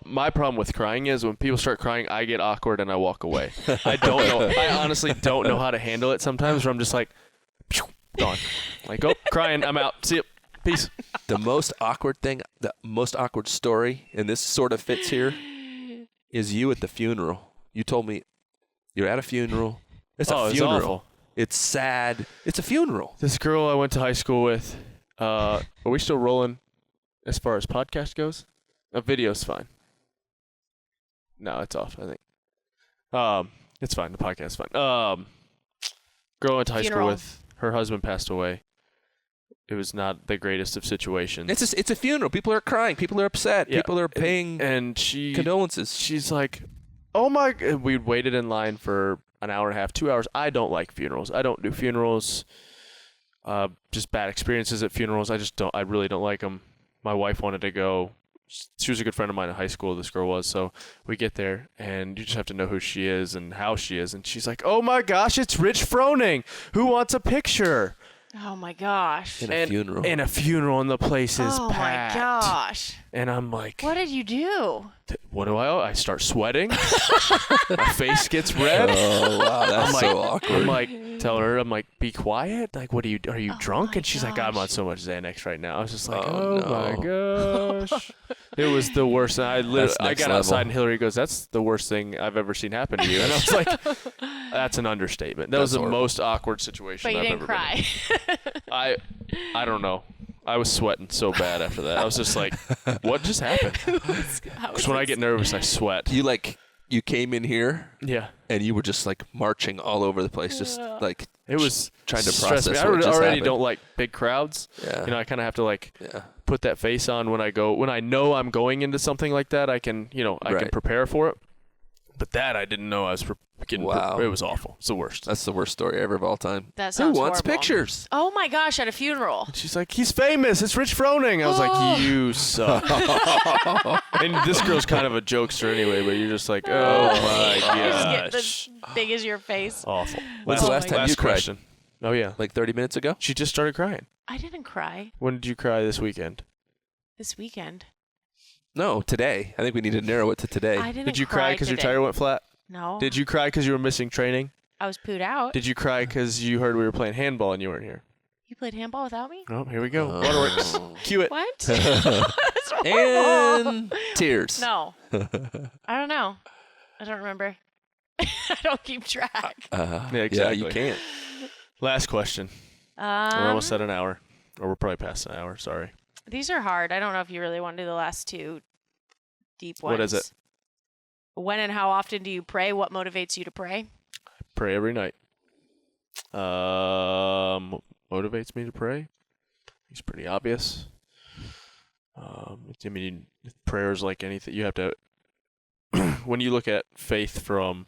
A: my problem with crying is when people start crying, I get awkward and I walk away. I don't know. I honestly don't know how to handle it sometimes. Where I'm just like, gone. Like, oh, crying. I'm out. See you. Peace.
C: The most awkward story, and this sort of fits here, is you at the funeral. You told me you're at a funeral. It's a funeral.
A: It's awful.
C: It's sad. It's a funeral.
A: This girl I went to high school with, are we still rolling as far as podcast goes? A video's fine. No, it's off, I think. It's fine. The podcast's fine. Girl I went to high school with, her husband passed away. It was not the greatest of situations.
C: It's a funeral. People are crying. People are upset.
A: Yeah.
C: People are paying condolences.
A: She's like, oh my... We waited in line for an hour and a half, 2 hours. I don't like funerals. I don't do funerals. Just bad experiences at funerals. I really don't like them. My wife wanted to go. She was a good friend of mine in high school, this girl was. So we get there, and you just have to know who she is and how she is. And she's like, oh my gosh, it's Rich Froning. Who wants a picture?
B: Oh my gosh.
C: In a funeral.
A: In a funeral, and the place is packed.
B: Oh my gosh.
A: And I'm like,
B: what did you do?
A: What do I start sweating. My face gets red.
C: Oh, wow. That's so awkward.
A: I'm like, telling her, I'm like, be quiet. Like, are you drunk? And she's like, I'm on so much Xanax right now. I was just like, my gosh. It was the worst. And I got outside, and Hillary goes, that's the worst thing I've ever seen happen to you. And I was like, that's an understatement. That was the most awkward situation I've ever been in. But you didn't cry. I don't know. I was sweating so bad after that. I was just like, what just happened? Because when I get nervous, I sweat.
C: You came in here,
A: yeah,
C: and you were just like marching all over the place, just like
A: it was
C: trying to process.
A: I already don't like big crowds.
C: Yeah.
A: You know, I kind of have to put that face on when I go. When I know I'm going into something like that, I can can prepare for it. But that I didn't know I was getting.
C: Wow,
A: it was awful. It's the worst.
C: That's the worst story ever of all time.
B: That sounds
C: Who wants
B: horrible.
C: pictures?
B: Oh my gosh, at a funeral.
A: And she's like, he's famous. It's Rich Froning. I was like, you suck. And this girl's kind of a jokester anyway, but you're just like, oh my gosh.
B: As big as your face.
A: Awful.
C: When's the last time you cried?
A: Question. Oh yeah,
C: like 30 minutes ago.
A: She just started crying.
B: I didn't cry.
A: When did you cry this weekend?
B: This weekend.
C: No, today. I think we need to narrow it to today.
B: I didn't.
A: Did you cry because your tire went flat?
B: No.
A: Did you cry because you were missing training?
B: I was pooed out.
A: Did you cry because you heard we were playing handball and you weren't here?
B: You played handball without me?
A: Oh, here we go. Waterworks. Cue it.
B: What? That's horrible.
C: And tears.
B: No. I don't know. I don't remember. I don't keep track.
A: Yeah, exactly.
C: Yeah, you can't.
A: Last question. We're almost at an hour. Or we're probably past an hour. Sorry.
B: These are hard. I don't know if you really want to do the last two deep ones.
A: What is it?
B: When and how often do you pray? What motivates you to pray?
A: I pray every night. Motivates me to pray? It's pretty obvious. I mean, prayer is like anything. You have to... when you look at faith from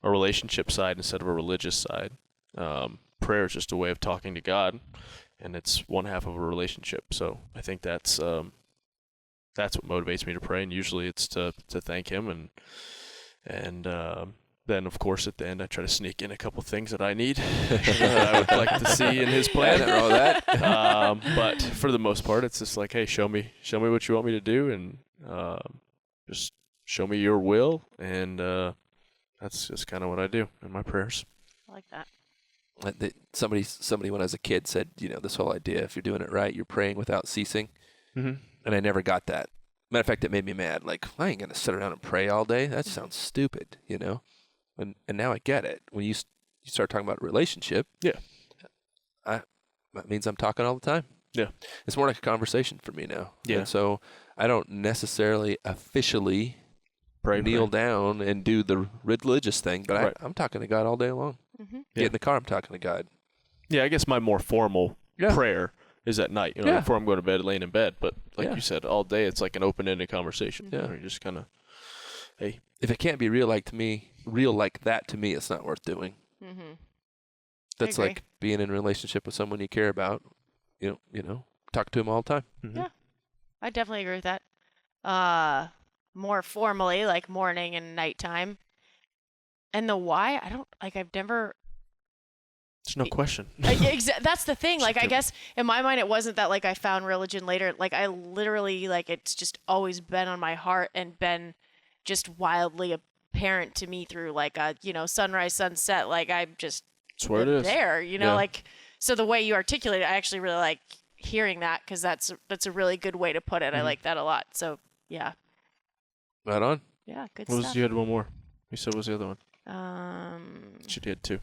A: relationship side instead of a religious side. Prayer is just a way of talking to God, and it's one half of a relationship. So I think that's what motivates me to pray, and usually it's to thank Him, and then of course at the end I try to sneak in a couple things that I need that I would like to see in His plan.
C: I know that.
A: But for the most part, it's just like, hey, show me what you want me to do, and just show me your will, and that's just kind of what I do in my prayers.
B: I like that.
C: Somebody when I was a kid said, this whole idea, if you're doing it right, you're praying without ceasing. Mm-hmm. And I never got that. Matter of fact, it made me mad. Like, I ain't going to sit around and pray all day. That sounds stupid, And now I get it. When you start talking about relationship, that means I'm talking all the time.
A: Yeah.
C: It's more like a conversation for me now.
A: Yeah.
C: And so I don't necessarily officially kneel down and do the religious thing, but I'm talking to God all day long. Mm-hmm. Get in the car, I'm talking to God.
A: Yeah, I guess my more formal prayer is at night, before I'm going to bed, laying in bed. But like you said, all day it's like an open-ended conversation.
C: Yeah.
A: You're just kind of, hey.
C: If it can't be real like that to me, it's not worth doing. Mm-hmm. That's like being in a relationship with someone you care about. Talk to him all the time.
B: Mm-hmm. Yeah, I definitely agree with that. More formally, like morning and nighttime. And the why, I've never...
A: There's no question.
B: That's the thing. Like, I guess in my mind, it wasn't that, like, I found religion later. Like, I literally, like, it's just always been on my heart and been just wildly apparent to me through, like, sunrise, sunset. Like, I'm just there, like, so the way you articulate it, I actually really like hearing that, because that's a really good way to put it. Mm-hmm. I like that a lot. So, yeah.
C: Right on.
B: Yeah, good stuff.
A: You had one more. You said what was the other one? She did two.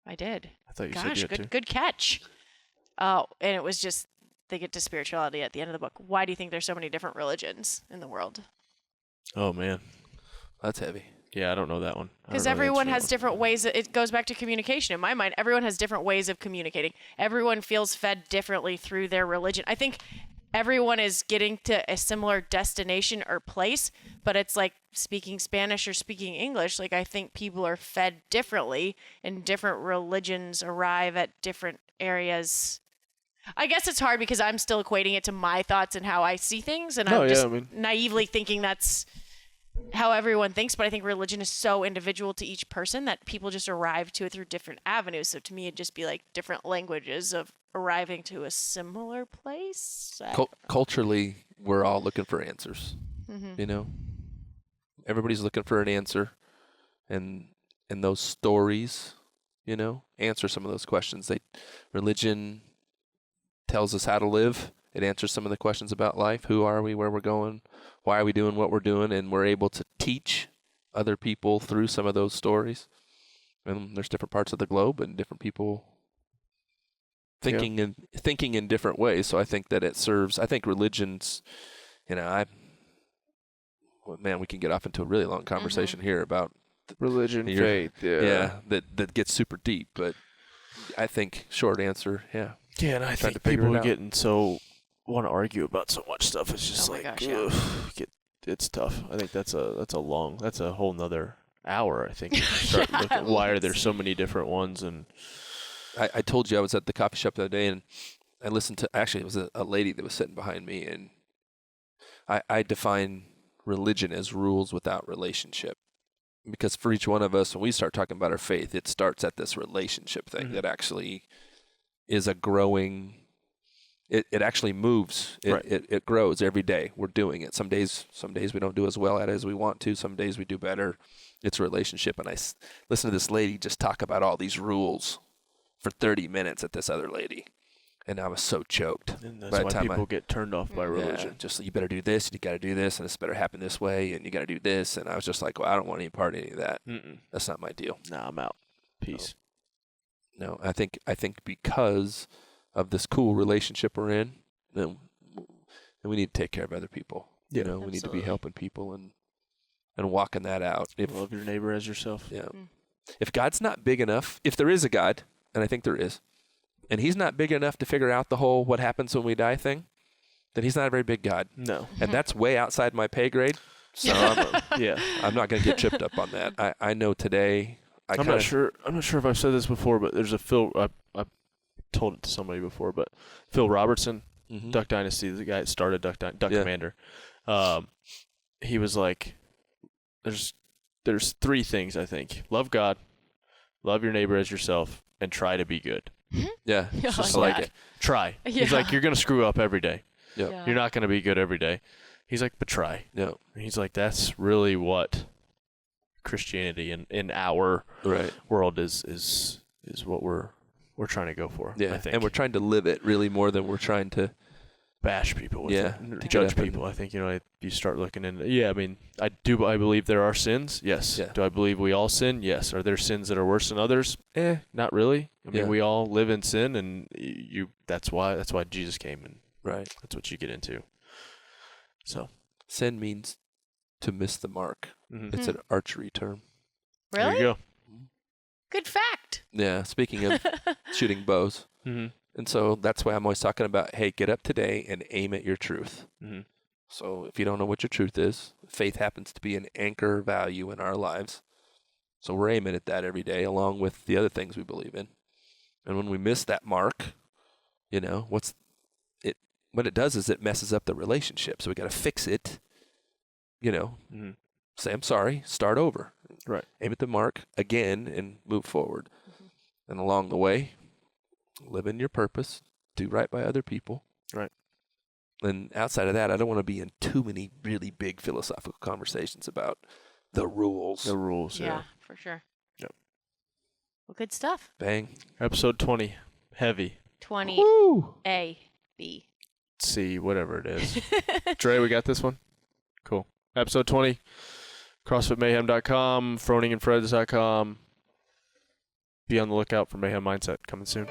B: I did.
A: I thought you said you had two.
B: Good catch. Oh, and it was just, they get to spirituality at the end of the book. Why do you think there's so many different religions in the world?
A: Oh, man.
C: That's heavy.
A: Yeah, I don't know that one.
B: Because everyone has different ways. It goes back to communication. In my mind, everyone has different ways of communicating. Everyone feels fed differently through their religion. I think everyone is getting to a similar destination or place, but it's like speaking Spanish or speaking English. Like, I think people are fed differently, and different religions arrive at different areas. I guess it's hard because I'm still equating it to my thoughts and how I see things, and I'm just naively thinking that's how everyone thinks. But I think religion is so individual to each person that people just arrive to it through different avenues. So to me, it'd just be like different languages of arriving to a similar place.
C: Culturally, we're all looking for answers. Mm-hmm. Everybody's looking for an answer, and those stories, answer some of those questions. Religion tells us how to live. It answers some of the questions about life. Who are we? Where we're going? Why are we doing what we're doing? And we're able to teach other people through some of those stories. And there's different parts of the globe and different people thinking in different ways. So I think that it serves. I think religions, we can get off into a really long conversation here about
A: religion, faith.
C: Yeah, that gets super deep. But I think short answer, yeah.
A: Yeah, and I think people are getting want to argue about so much stuff. It's just it's tough. I think that's a whole nother hour. I think start looking at why are there so many different ones. And
C: I told you I was at the coffee shop the other day, and I listened to, actually it was a lady that was sitting behind me, and I define religion as rules without relationship. Because for each one of us, when we start talking about our faith, it starts at this relationship thing that actually is a growing. It actually moves. It grows every day. We're doing it. Some days we don't do as well at it as we want to. Some days we do better. It's a relationship. And I listen to this lady just talk about all these rules for 30 minutes at this other lady. And I was so choked.
A: And that's why people get turned off by religion.
C: Yeah, just, you better do this, and you got to do this, and this better happen this way, and you got to do this. And I was just like, well, I don't want any part of any of that. That's not my deal.
A: Nah, I'm out. Peace.
C: No, I think because of this cool relationship we're in, then we need to take care of other people.
A: Yeah,
C: we need to be helping people and walking that out.
A: Love your neighbor as yourself.
C: Yeah. If God's not big enough, if there is a God, and I think there is, and he's not big enough to figure out the whole what happens when we die thing, then he's not a very big God.
A: No.
C: And that's way outside my pay grade. So I'm not going to get tripped up on that. I know today
A: I'm not sure if I've said this before, but there's a Phil. I told it to somebody before, but Phil Robertson, Duck Dynasty, the guy that started Duck Commander. He was like, there's three things, I think: love God, love your neighbor as yourself, and try to be good.
C: Yeah,
A: it's just like try. He's like, you're gonna screw up every day.
C: Yeah.
A: You're not gonna be good every day. He's like, but try.
C: Yeah.
A: And he's like, that's really what Christianity in our world is what we're trying to go for.
C: Yeah,
A: I think.
C: and we're trying to live it really more than we're trying to
A: bash people with it, judge people. I think, you start looking in. Yeah, I mean, I believe there are sins. Yes. Yeah. Do I believe we all sin? Yes. Are there sins that are worse than others? Not really. I mean, we all live in sin, and that's why Jesus came, and that's what you get into. So,
C: sin means to miss the mark. It's an archery term.
B: Really?
A: There you go.
B: Good fact.
C: Yeah, speaking of shooting bows. And so that's why I'm always talking about, hey, get up today and aim at your truth. So if you don't know what your truth is, faith happens to be an anchor value in our lives. So we're aiming at that every day, along with the other things we believe in. And when we miss that mark, what it does is it messes up the relationship. So we got to fix it, say, I'm sorry, start over.
A: Right.
C: Aim at the mark again and move forward. And along the way, live in your purpose, do right by other people.
A: Right.
C: And outside of that, I don't want to be in too many really big philosophical conversations about the rules.
A: The rules,
B: yeah. For sure.
A: Yep.
B: Well, good stuff.
C: Bang.
A: Episode 20. Heavy.
B: 20.
C: Woo!
B: A, B.
A: C, whatever it is. Dre, we got this one? Cool. Episode 20. CrossFitMayhem.com, FRONINGandFreds.com. Be on the lookout for Mayhem Mindset coming soon.